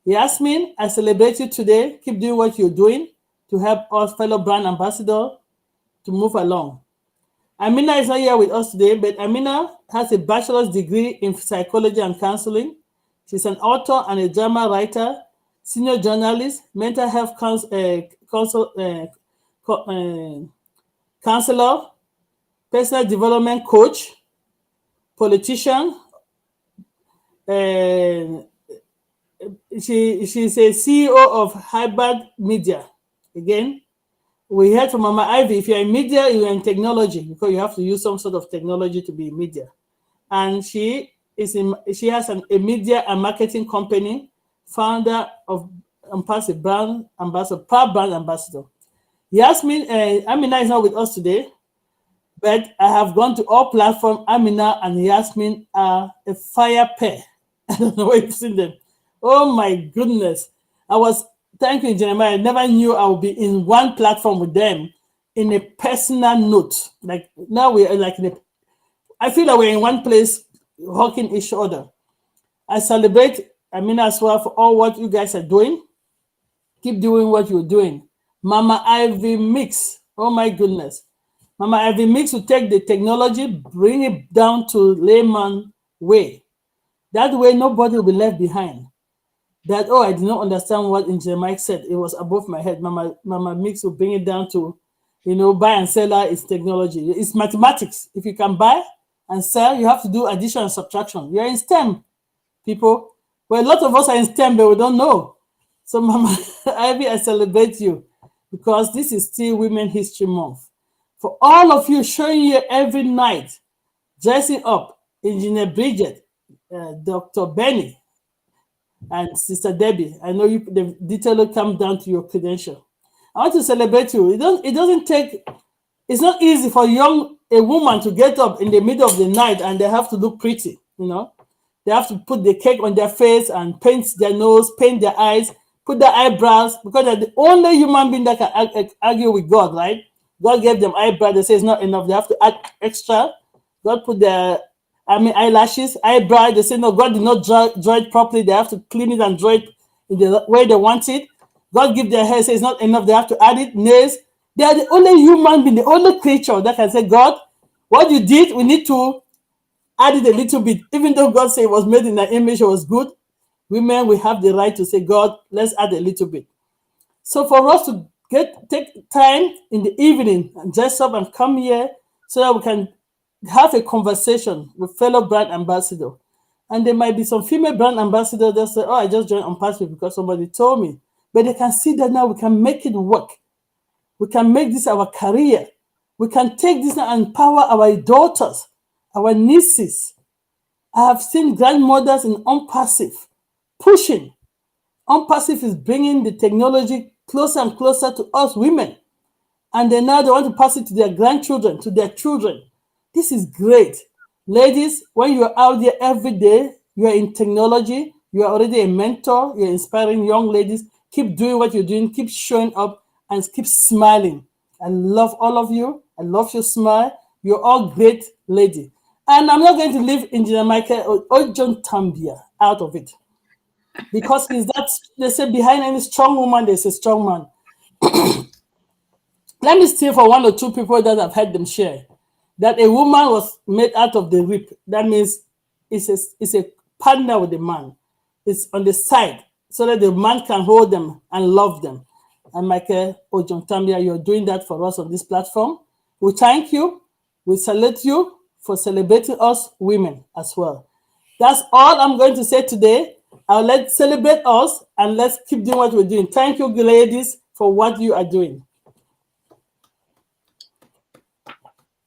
Yasmin, I celebrate you today. Keep doing what you're doing to help us fellow brand ambassadors to move along. Amina is not here with us today, but Amina has a bachelor's degree in psychology and counseling. She's an author and a drama writer, senior journalist, mental health counselor, personal development coach, politician. She's a CEO of Hyderabad Media. Again, we heard from Mama Ivy, if you're in media, you're in technology, because you have to use some sort of technology to be in media. And she has a media and marketing company, founder of ONPASSIVE brand ambassador, proud brand ambassador. Yasmin, Amina is not with us today, but I have gone to all platforms. Amina and Yasmin are a fire pair. I don't know where you've seen them. Oh my goodness. Thank you, Jeremiah. I never knew I would be in one platform with them in a personal note. Like now we are like I feel like we're in one place hugging each other. I celebrate Amina as well for all what you guys are doing. Keep doing what you're doing. Mama Ivy Mix. Oh my goodness. Mama Ivy Mix will take the technology, bring it down to layman way. That way nobody will be left behind. That, I did not understand what Engineer Mike said. It was above my head. Mama Mix will bring it down to, buy and seller is technology. It's mathematics. If you can buy and sell, you have to do addition and subtraction. You're in STEM, people. Well, a lot of us are in STEM, but we don't know. So, Mama Ivy, I celebrate you because this is still Women History Month. For all of you showing here every night, dressing up, Engineer Bridget, Dr. Benny, and Sister Debbie, I know the detail will come down to your credential. I want to celebrate you. It's not easy for a woman to get up in the middle of the night and they have to look pretty, They have to put the cake on their face and paint their nose, paint their eyes, put their eyebrows, because they're the only human being that can argue with God, right? God gave them eyebrows. They say it's not enough. They have to add extra. God put their eyelashes, eyebrow. They say, no, God did not draw it properly. They have to clean it and draw it in the way they want it. God give their hair, say it's not enough. They have to add it. Nails. They are the only human being, the only creature that can say, God, what you did, we need to add it a little bit. Even though God said it was made in the image, it was good. Women, we have the right to say, God, let's add a little bit. So for us to take time in the evening and dress up and come here so that we can have a conversation with fellow brand ambassador. And there might be some female brand ambassadors that say, oh, I just joined ONPASSIVE because somebody told me. But they can see that now we can make it work. We can make this our career. We can take this and empower our daughters, our nieces. I have seen grandmothers in ONPASSIVE pushing. ONPASSIVE is bringing the technology closer and closer to us women. And then now they want to pass it to their grandchildren, to their children. This is great. Ladies, when you're out there every day, you're in technology, you're already a mentor, you're inspiring young ladies. Keep doing what you're doing, keep showing up, and keep smiling. I love all of you. I love your smile. You're all great ladies. And I'm not going to leave Engineer Michael OJONGTAMBIA out of it. Because he's that, they say behind any strong woman, there's a strong man. Let me steal for one or two people that I've heard them share. That a woman was made out of the rib. That means it's a partner with the man. It's on the side so that the man can hold them and love them. And Michael OJONGTAMBIA, you're doing that for us on this platform. We thank you. We salute you for celebrating us women as well. That's all I'm going to say today. Let's celebrate us and let's keep doing what we're doing. Thank you, ladies, for what you are doing.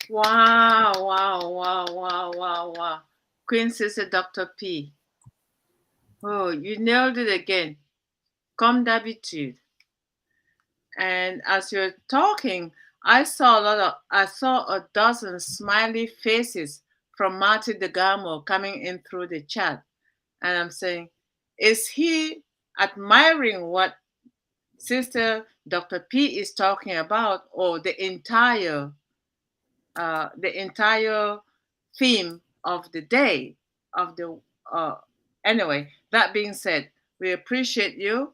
Wow, wow, wow, wow, wow, wow. Queen Sister Dr. P. Oh, you nailed it again. Comme d'habitude. And as you're talking, I saw a dozen smiley faces from Marty DeGamo coming in through the chat. And I'm saying, is he admiring what Sister Dr. P is talking about, or the entire theme of the day of the anyway, that being said, we appreciate you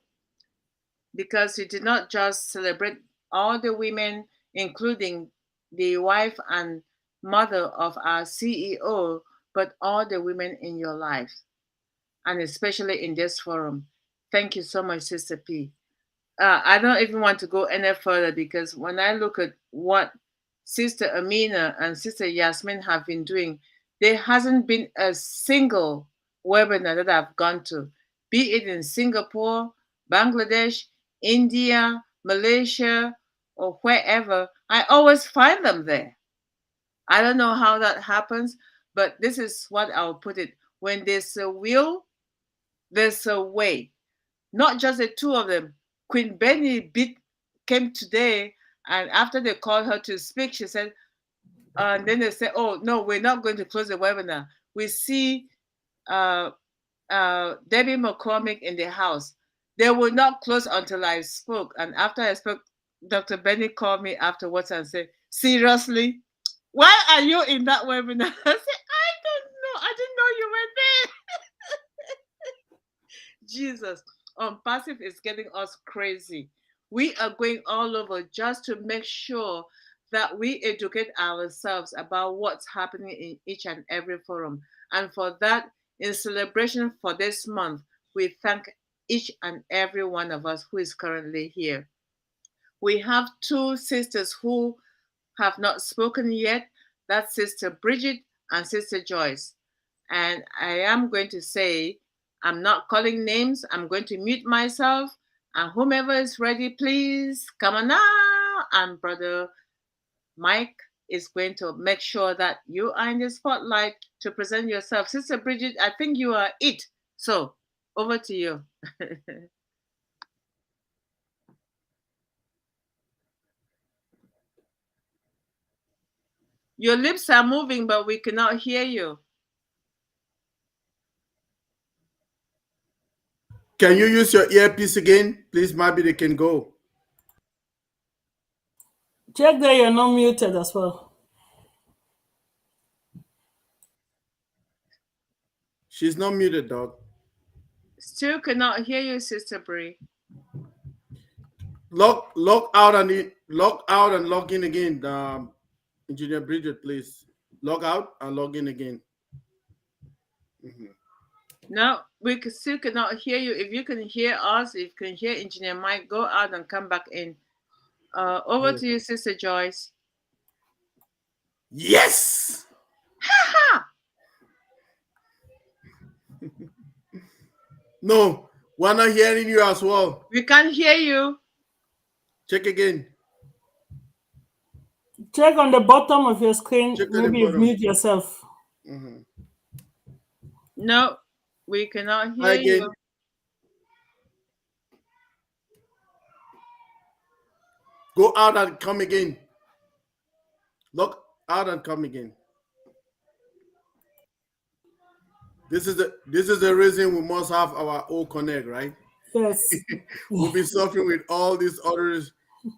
because you did not just celebrate all the women, including the wife and mother of our CEO, but all the women in your life, and especially in this forum. Thank you so much, Sister P. I don't even want to go any further because when I look at what Sister Amina and Sister Yasmin have been doing, there hasn't been a single webinar that I've gone to, be it in Singapore, Bangladesh, India, Malaysia, or wherever. I always find them there. I don't know how that happens, but this is what I'll put it. When there's a will, there's a way. Not just the two of them. Queen Benny came today, and after they called her to speak, she said, and then they said, oh, no, we're not going to close the webinar. We see Debbie McCormick in the house. They will not close until I spoke. And after I spoke, Dr. Benny called me afterwards and said, seriously? Why are you in that webinar? I said, I don't know. I didn't know you were there. Jesus. ONPASSIVE is getting us crazy. We are going all over just to make sure that we educate ourselves about what's happening in each and every forum. And for that, in celebration for this month, we thank each and every one of us who is currently here. We have two sisters who have not spoken yet. That's Sister Bridget and Sister Joyce. And I am going to say, I'm not calling names. I'm going to mute myself. And whomever is ready, please come on now. And Brother Mike is going to make sure that you are in the spotlight to present yourself. Sister Bridget, I think you are it. So over to you. Your lips are moving, but we cannot hear you. Can you use your earpiece again? Please, maybe they can go. Check that you're not muted as well. She's not muted, dog. Still cannot hear you, Sister Bree. Log out and log in again. Engineer Bridget, please log out and log in again. No, we still cannot hear you. If you can hear us, if you can hear Engineer Mike, go out and come back in. Over to you, Sister Joyce. Yes. No, we're not hearing you as well. We can't hear you. Check again. Check on the bottom of your screen. Check on the Maybe you bottom. mute yourself. No, we cannot hear Try again. you. Go out and come again. Log out and come again. This is the reason we must have our O Connect, right? Yes. We'll be suffering with all these other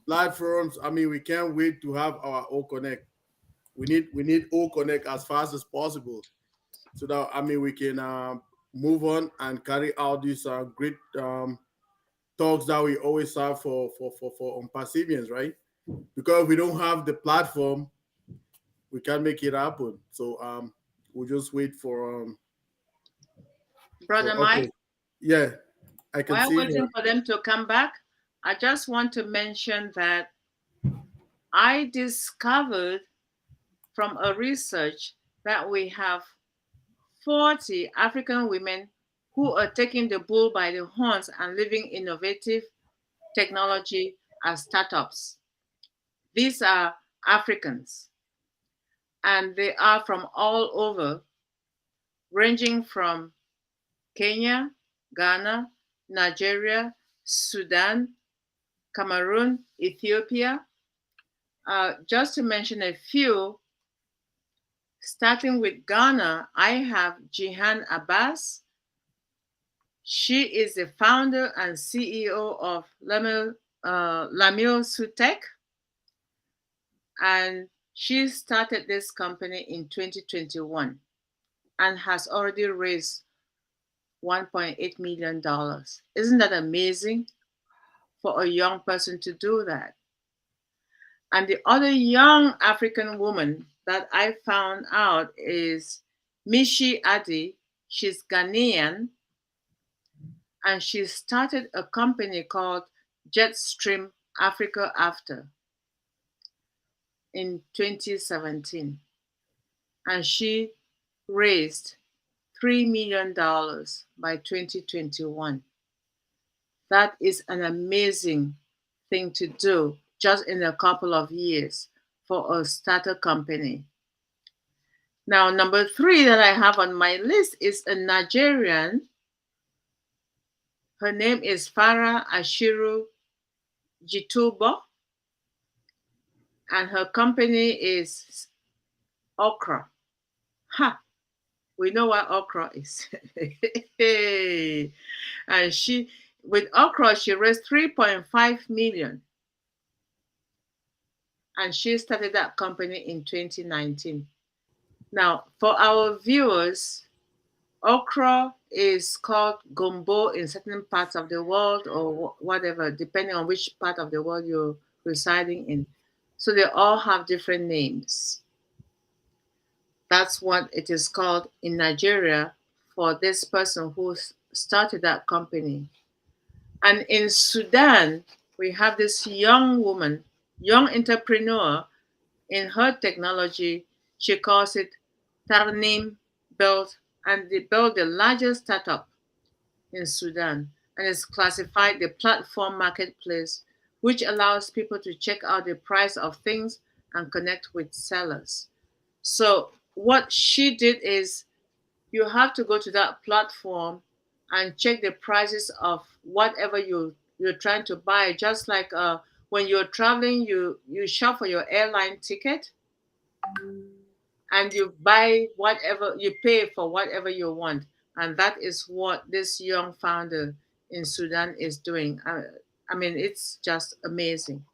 platforms. I mean, we can't wait to have our O Connect. We need O Connect as fast as possible, so that we can move on and carry out these great talks that we always have for ONPASSIVians, right? Because if we don't have the platform, we can't make it happen. So we'll just wait for Brother Mike. Yeah, I can While see. waiting for them to come back, I just want to mention that I discovered from a research that we have 40 African women who are taking the bull by the horns and living innovative technology as startups. These are Africans, and they are from all over, ranging from Kenya, Ghana, Nigeria, Sudan, Cameroon, Ethiopia. Just to mention a few, starting with Ghana, I have Jihan Abbas. She is the founder and CEO of Lamil Sutech, and she started this company in 2021 and has already raised $1.8 million. Isn't that amazing for a young person to do that? And the other young African woman that I found out is Mishi Adi. She's Ghanaian, and she started a company called Jetstream Africa After in 2017. And she raised $3 million by 2021. That is an amazing thing to do just in a couple of years for a starter company. Now, number 3 that I have on my list is a Nigerian. Her name is Farah Ashiru Jitubo, and her company is Okra. We know what Okra is. And with Okra, she raised 3.5 million. And she started that company in 2019. Now, for our viewers, Okra is called gumbo in certain parts of the world, or whatever, depending on which part of the world you're residing in. So they all have different names. That's what it is called in Nigeria for this person who started that company. And in Sudan, we have this young woman, young entrepreneur. In her technology, she calls it Tarnim Build, and they built the largest startup in Sudan, and it's classified the platform marketplace, which allows people to check out the price of things and connect with sellers. So what she did is, you have to go to that platform and check the prices of whatever you're trying to buy. Just like when you're traveling, you shop for your airline ticket, and you buy whatever, you pay for whatever you want. And that is what this young founder in Sudan is doing. I mean, it's just amazing,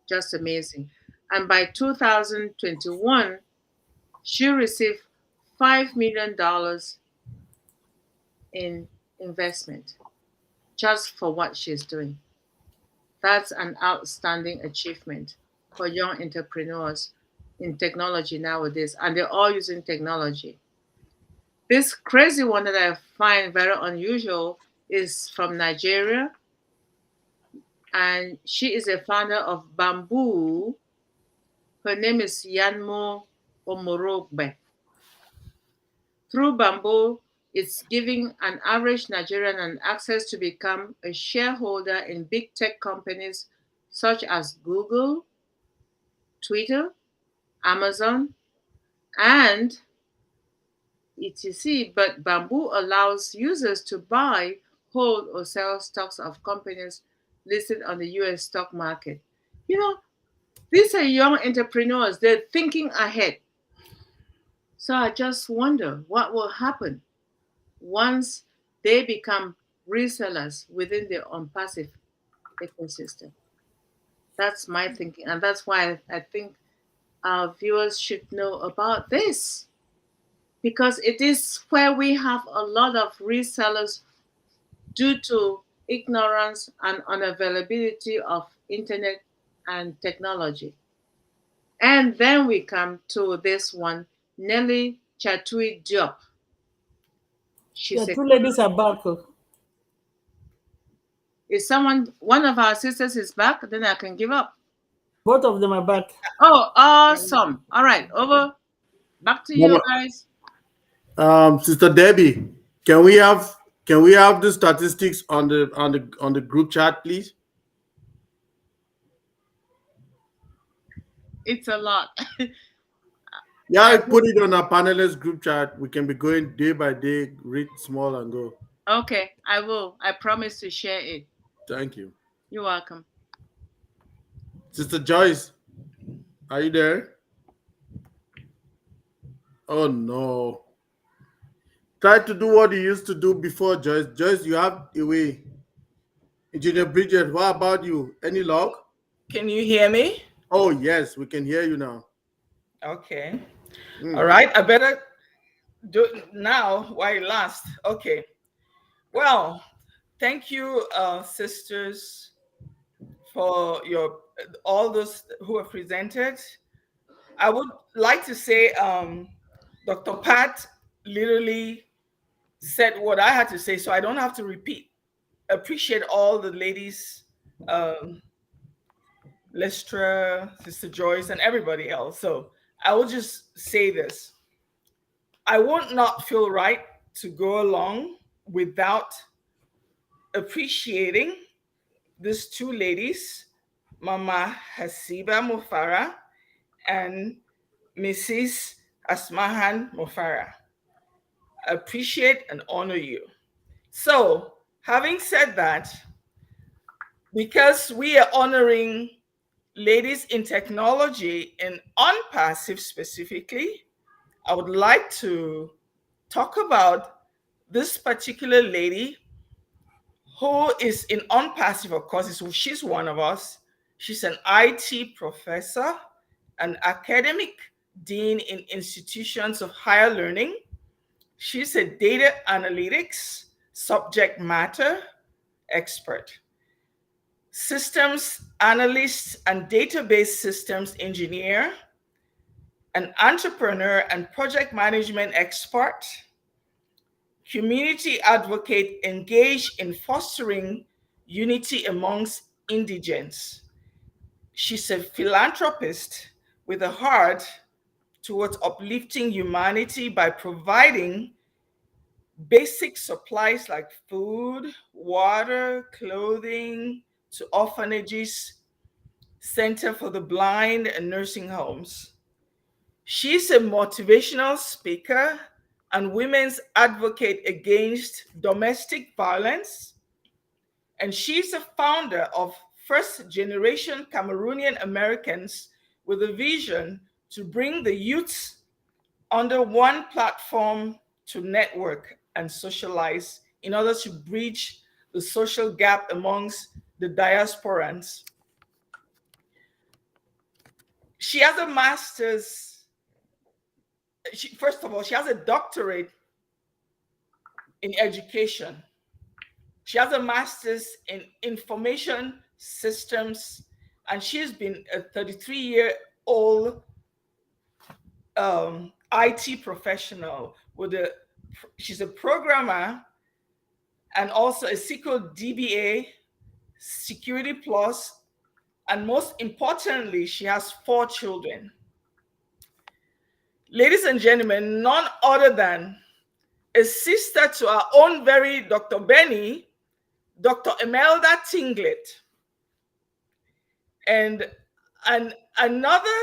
just amazing. And by 2021, she received $5 million in investment just for what she's doing. That's an outstanding achievement for young entrepreneurs in technology nowadays, and they're all using technology. This crazy one that I find very unusual is from Nigeria, and she is a founder of Bamboo. Her name is Yanmo Omorogbe. Through Bamboo, it's giving an average Nigerian an access to become a shareholder in big tech companies such as Google, Twitter, Amazon, and etc. But Bamboo allows users to buy, hold, or sell stocks of companies listed on the US stock market. You know, these are young entrepreneurs, they're thinking ahead. So I just wonder what will happen once they become resellers within the ONPASSIVE ecosystem. That's my thinking, and that's why I think our viewers should know about this, because it is where we have a lot of resellers due to ignorance and unavailability of internet and technology. And then we come to this one, Nelly Chatui Diop. The She's a, two ladies are back. is someone, one of our sisters is back, then I can give up. Both of them are back. Oh, awesome. All right, over. Back to you guys. Sister Debbie, can we have the statistics on the group chat, please? It's a lot. Yeah, I put it on our panelist group chat. We can be going day by day, read small and go. Okay, I will. I promise to share it. Thank you. You're welcome. Sister Joyce, are you there? Oh no. Try to do what you used to do before, Joyce. Joyce, you have a way. Engineer Bridget, what about you? Any luck? Can you hear me? Oh yes, we can hear you now. Okay. All right. I better do it now while it lasts. Okay. Well, thank you, sisters, for all those who have presented. I would like to say, Dr. Pat literally said what I had to say, so I don't have to repeat. Appreciate all the ladies, Lestra, Sister Joyce, and everybody else. So I will just say this. I would not feel right to go along without appreciating these two ladies, Mama Hasiba Mofara and Mrs. Asmahan Mofara. Appreciate and honor you. So, having said that, because we are honoring ladies in technology and ONPASSIVE specifically, I would like to talk about this particular lady who is in ONPASSIVE, of course. She's one of us. She's an IT professor, an academic dean in institutions of higher learning. She's a data analytics subject matter expert, systems analyst and database systems engineer, an entrepreneur and project management expert, community advocate engaged in fostering unity amongst indigents. She's a philanthropist with a heart towards uplifting humanity by providing basic supplies like food, water, clothing to orphanages, Center for the Blind, and nursing homes. She's a motivational speaker and women's advocate against domestic violence. And she's a founder of First Generation Cameroonian Americans with a vision to bring the youths under one platform to network and socialize in order to bridge the social gap amongst the diasporans. She has a master's. First of all, she has a doctorate in education. She has a master's in information systems, and she's been a 33-year-old IT professional she's a programmer and also a SQL DBA, Security Plus, and most importantly, she has 4 children. Ladies and gentlemen, none other than a sister to our own very Dr. Benny, Dr. Imelda Tinglet. And another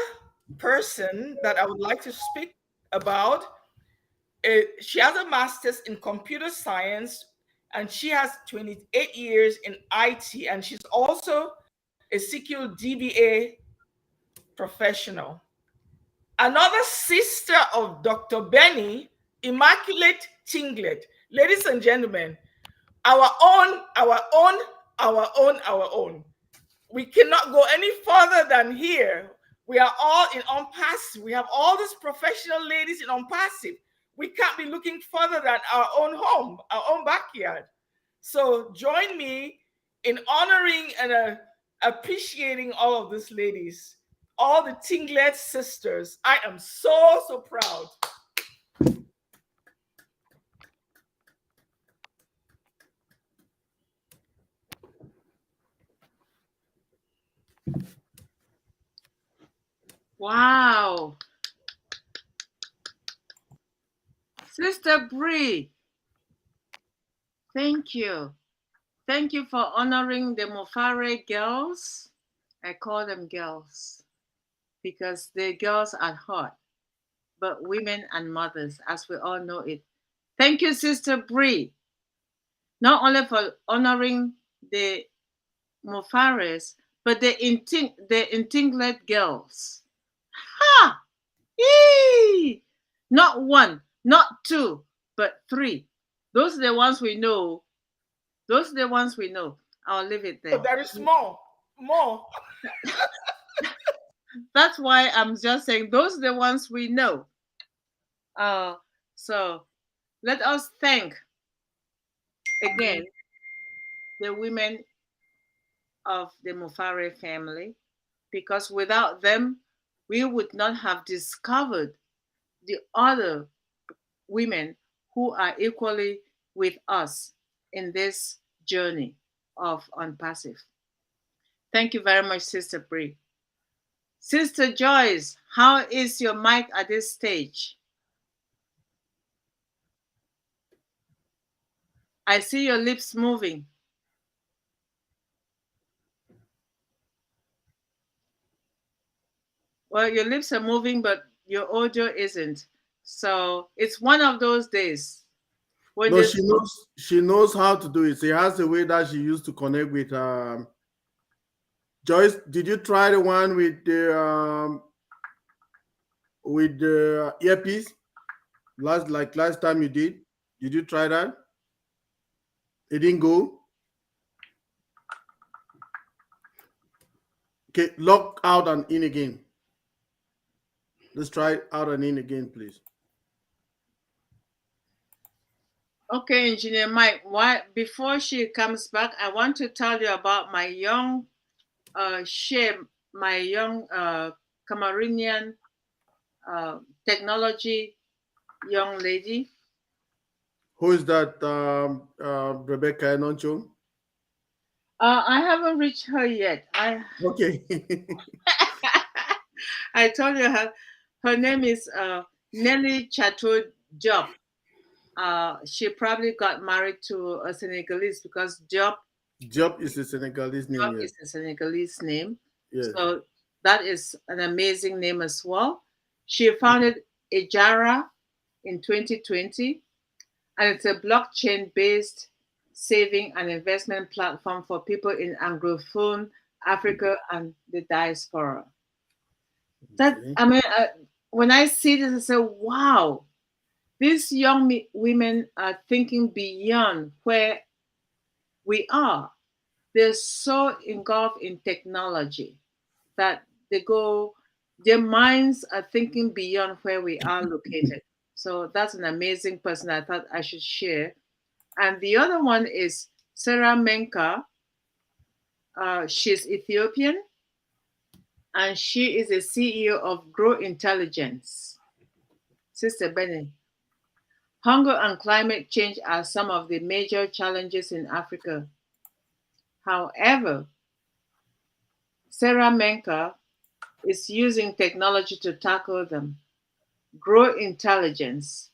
person that I would like to speak about, she has a master's in computer science, and she has 28 years in IT, and she's also a SQL DBA professional. Another sister of Dr. Benny, Immaculate Tinglet. Ladies and gentlemen, our own. We cannot go any further than here. We are all in ONPASSIVE. We have all these professional ladies in ONPASSIVE. We can't be looking further than our own home, our own backyard. So join me in honoring and appreciating all of these ladies, all the Tinglet sisters. I am so, so proud. Wow. Sister Bree, thank you. Thank you for honoring the Mofare girls. I call them girls because they're girls at heart, but women and mothers, as we all know it. Thank you, Sister Bree, not only for honoring the Mofares, but the Intinglet girls. Ha! Yee! Not 1, not 2, but 3. Those are the ones we know. Those are the ones we know. I'll leave it there. But there is more. That's why I'm just saying those are the ones we know. So let us thank again the women of the Mofare family, because without them, we would not have discovered the other women who are equally with us in this journey of ONPASSIVE. Thank you very much, Sister Bree. Sister Joyce, how is your mic at this stage? I see your lips moving. Well, your lips are moving, but your audio isn't. So it's one of those days. No, she knows how to do it. She has a way that she used to connect with Joyce. Did you try the one with the earpiece last time you did? Did you try that? It didn't go. Okay, log out and in again. Let's try out and in again, please. Okay, Engineer Mike, before she comes back, I want to tell you about my young Cameroonian technology young lady. Who is that, Rebecca Enoncho? I haven't reached her yet. Okay. I told you her name is Nelly Chateau Job. She probably got married to a Senegalese because Job is a Senegalese name. Job is a Senegalese name. Yes. So that is an amazing name as well. She founded Ejara in 2020, and it's a blockchain-based saving and investment platform for people in Anglophone Africa and the diaspora. When I see this, I say, wow, these young women are thinking beyond where we are. They're so engulfed in technology that their minds are thinking beyond where we are located. So that's an amazing person I thought I should share And the other one is Sarah Menka. She's Ethiopian, and she is a CEO of Grow Intelligence. Sister Benny, hunger and climate change are some of the major challenges in Africa. However, Sarah Menka is using technology to tackle them. Grow Intelligence.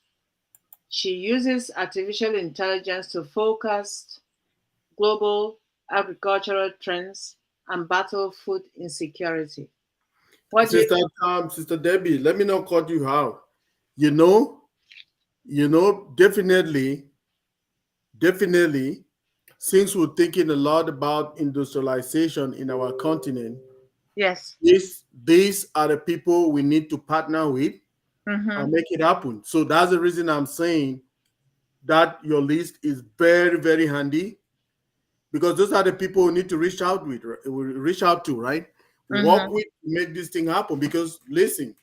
She uses artificial intelligence to focus global agricultural trends and battle food insecurity. What do you Sister Sister Debbie, let me not cut you out. You know, definitely, since we're thinking a lot about industrialization in our continent, Yes. these are the people we need to partner with Mm-hmm. and make it happen. So that's the reason I'm saying that your list is very, very handy, because those are the people we need to reach out with, reach out to, right? Work Mm-hmm. with, make this thing happen. Because listen,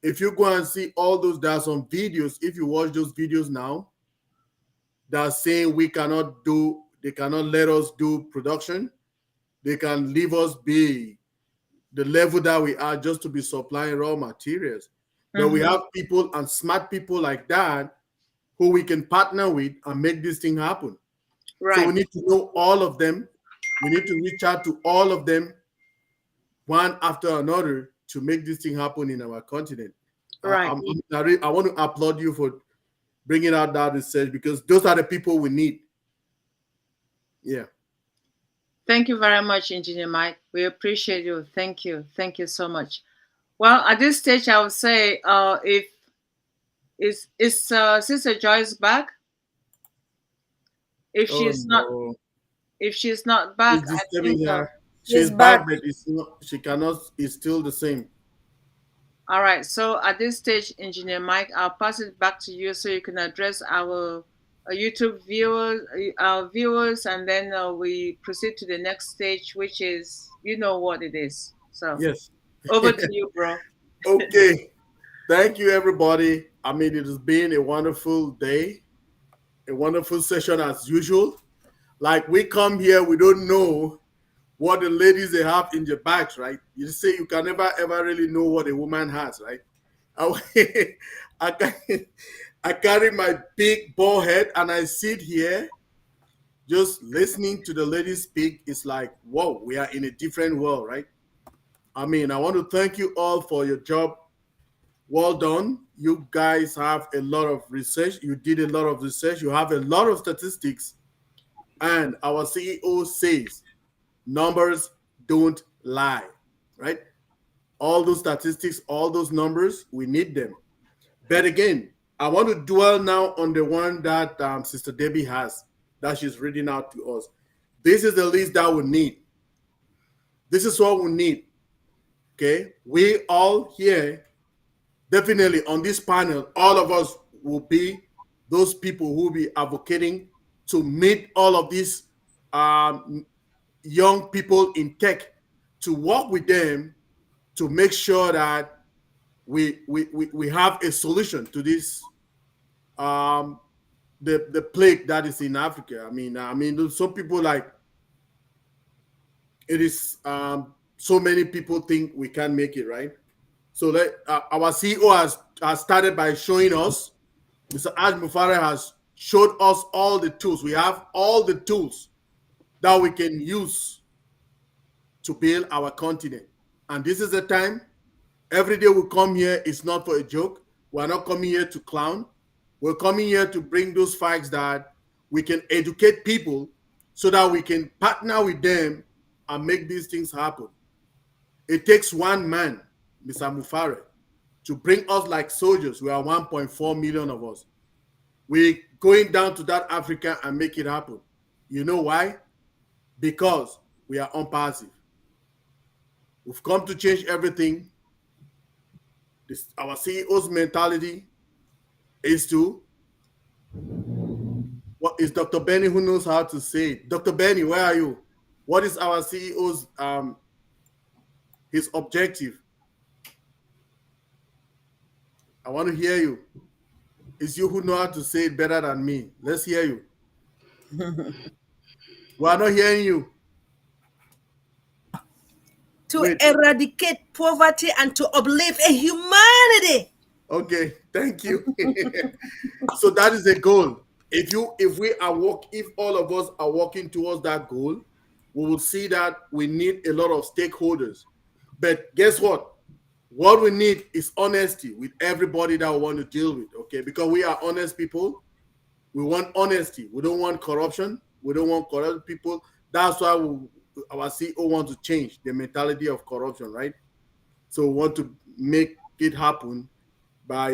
if you go and see all those, there are some videos. If you watch those videos now, they're saying they cannot let us do production. They can leave us be the level that we are just to be supplying raw materials. But we Mm-hmm. have people and smart people like that who we can partner with and make this thing happen. So we Right. need to know all of them. We need to reach out to all of them one after another to make this thing happen in our continent. Right. I want to applaud you for bringing out that research, because those are the people we need. Yeah. Thank you very much, Engineer Mike. We appreciate you. Thank you. Thank you so much. Well, at this stage, I would say, if is Sister Joyce back? If Oh she's not, no. if she's not back, It's I disturbing think. her. She's She's back, back. but it's not, she cannot, it's still the same. All right. So at this stage, Engineer Mike, I'll pass it back to you so you can address our YouTube viewers, our viewers, and then we proceed to the next stage, which is, you know what it is. So Yes. over to you, bro. Okay. Thank you, everybody. I mean, it has been a wonderful day, a wonderful session as usual. Like, we come here, we don't know what the ladies they have in their bags, right? You say you can never ever really know what a woman has, right? I, I carry my big bald head and I sit here just listening to the ladies speak. It's like, whoa, we are in a different world, right? I mean, I want to thank you all for your job. Well done. You guys have a lot of research. You did a lot of research. You have a lot of statistics. And our CEO says numbers don't lie, right? All those statistics, all those numbers, we need them. But again, I want to dwell now on the one that Sister Debbie has, that she's reading out to us. This is the list that we need. This is what we need. Okay? We all here, definitely on this panel, all of us will be those people who will be advocating to meet all of these young people in tech, to work with them to make sure that we have a solution to this the plague that is in Africa. I mean, some people like it is. So many people think we can make it, right? So our CEO has started by showing us. Mr. Aj Mufare has showed us all the tools. We have all the tools that we can use to build our continent. And this is the time. Every day we come here, it's not for a joke. We're not coming here to clown. We're coming here to bring those facts that we can educate people so that we can partner with them and make these things happen. It takes one man, Mr. Mufare, to bring us like soldiers. We are 1.4 million of us. We're going down to that Africa and make it happen. You know why? Because we are unpassive. We've come to change everything. Our CEO's mentality is to, what is Dr. Benny who knows how to say it? Dr. Benny, where are you? What is our CEO's his objective? I want to hear you. It's you who know how to say it better than me. Let's hear you. We are not hearing you. To Wait. eradicate poverty and to uplift a humanity. Okay, thank you. So that is the goal. If all of us are working towards that goal, we will see that we need a lot of stakeholders. But guess what? What we need is honesty with everybody that we want to deal with, okay? Because we are honest people. We want honesty. We don't want corruption. We don't want corrupt people. That's why our CEO wants to change the mentality of corruption, right? So we want to make it happen by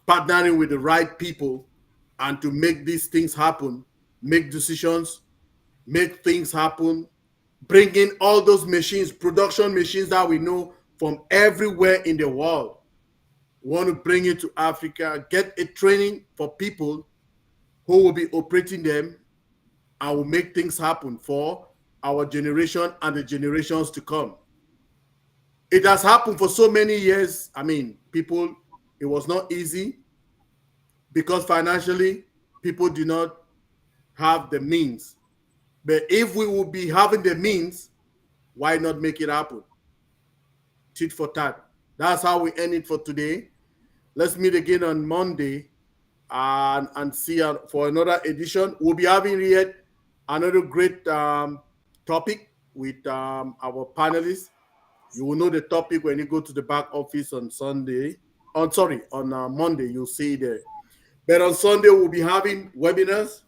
partnering with the right people and to make these things happen, make decisions, make things happen, bring in all those machines, production machines that we know from everywhere in the world. We want to bring it to Africa, get a training for people who will be operating them and will make things happen for our generation and the generations to come. It has happened for so many years. I mean, people, it was not easy because financially people do not have the means. But if we would be having the means, why not make it happen? Tit for tat. That's how we end it for today. Let's meet again on Monday and see for another edition. We'll be having yet another great topic with our panelists. You will know the topic when you go to the back office on Sunday. On Monday, you'll see it there. But on Sunday, we'll be having webinars.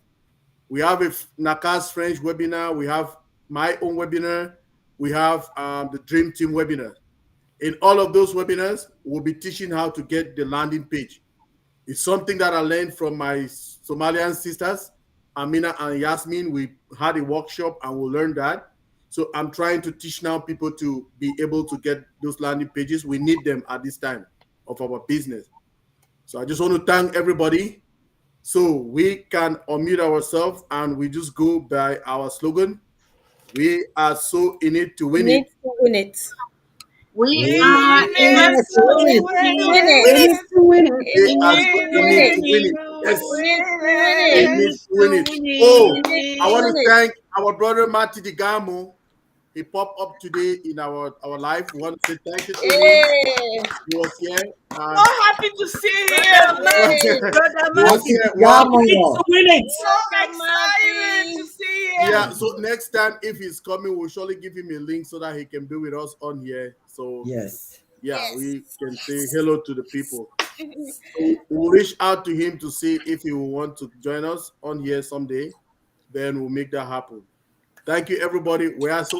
We have a Nakas French webinar. We have my own webinar. We have the Dream Team webinar. In all of those webinars, we'll be teaching how to get the landing page. It's something that I learned from my Somalian sisters, Amina and Yasmin. We had a workshop and we learned that. So I'm trying to teach now people to be able to get those landing pages. We need them at this time of our business. So I just want to thank everybody. So we can unmute ourselves and we just go by our slogan. We are so in it to win it. To win it. We are in it to win it. We are so in it to win it. Yes. In it to win it. Oh, I want to thank our brother Mati Digamo. He popped up today in our life. We want to say thank you to him. He was here. So happy to see him. He was here. So excited to see him. Yeah, so next time if he's coming, we'll surely give him a link so that he can be with us on here. So yes, we can say hello to the people. So we'll reach out to him to see if he will want to join us on here someday. Then we'll make that happen. Thank you, everybody. We are so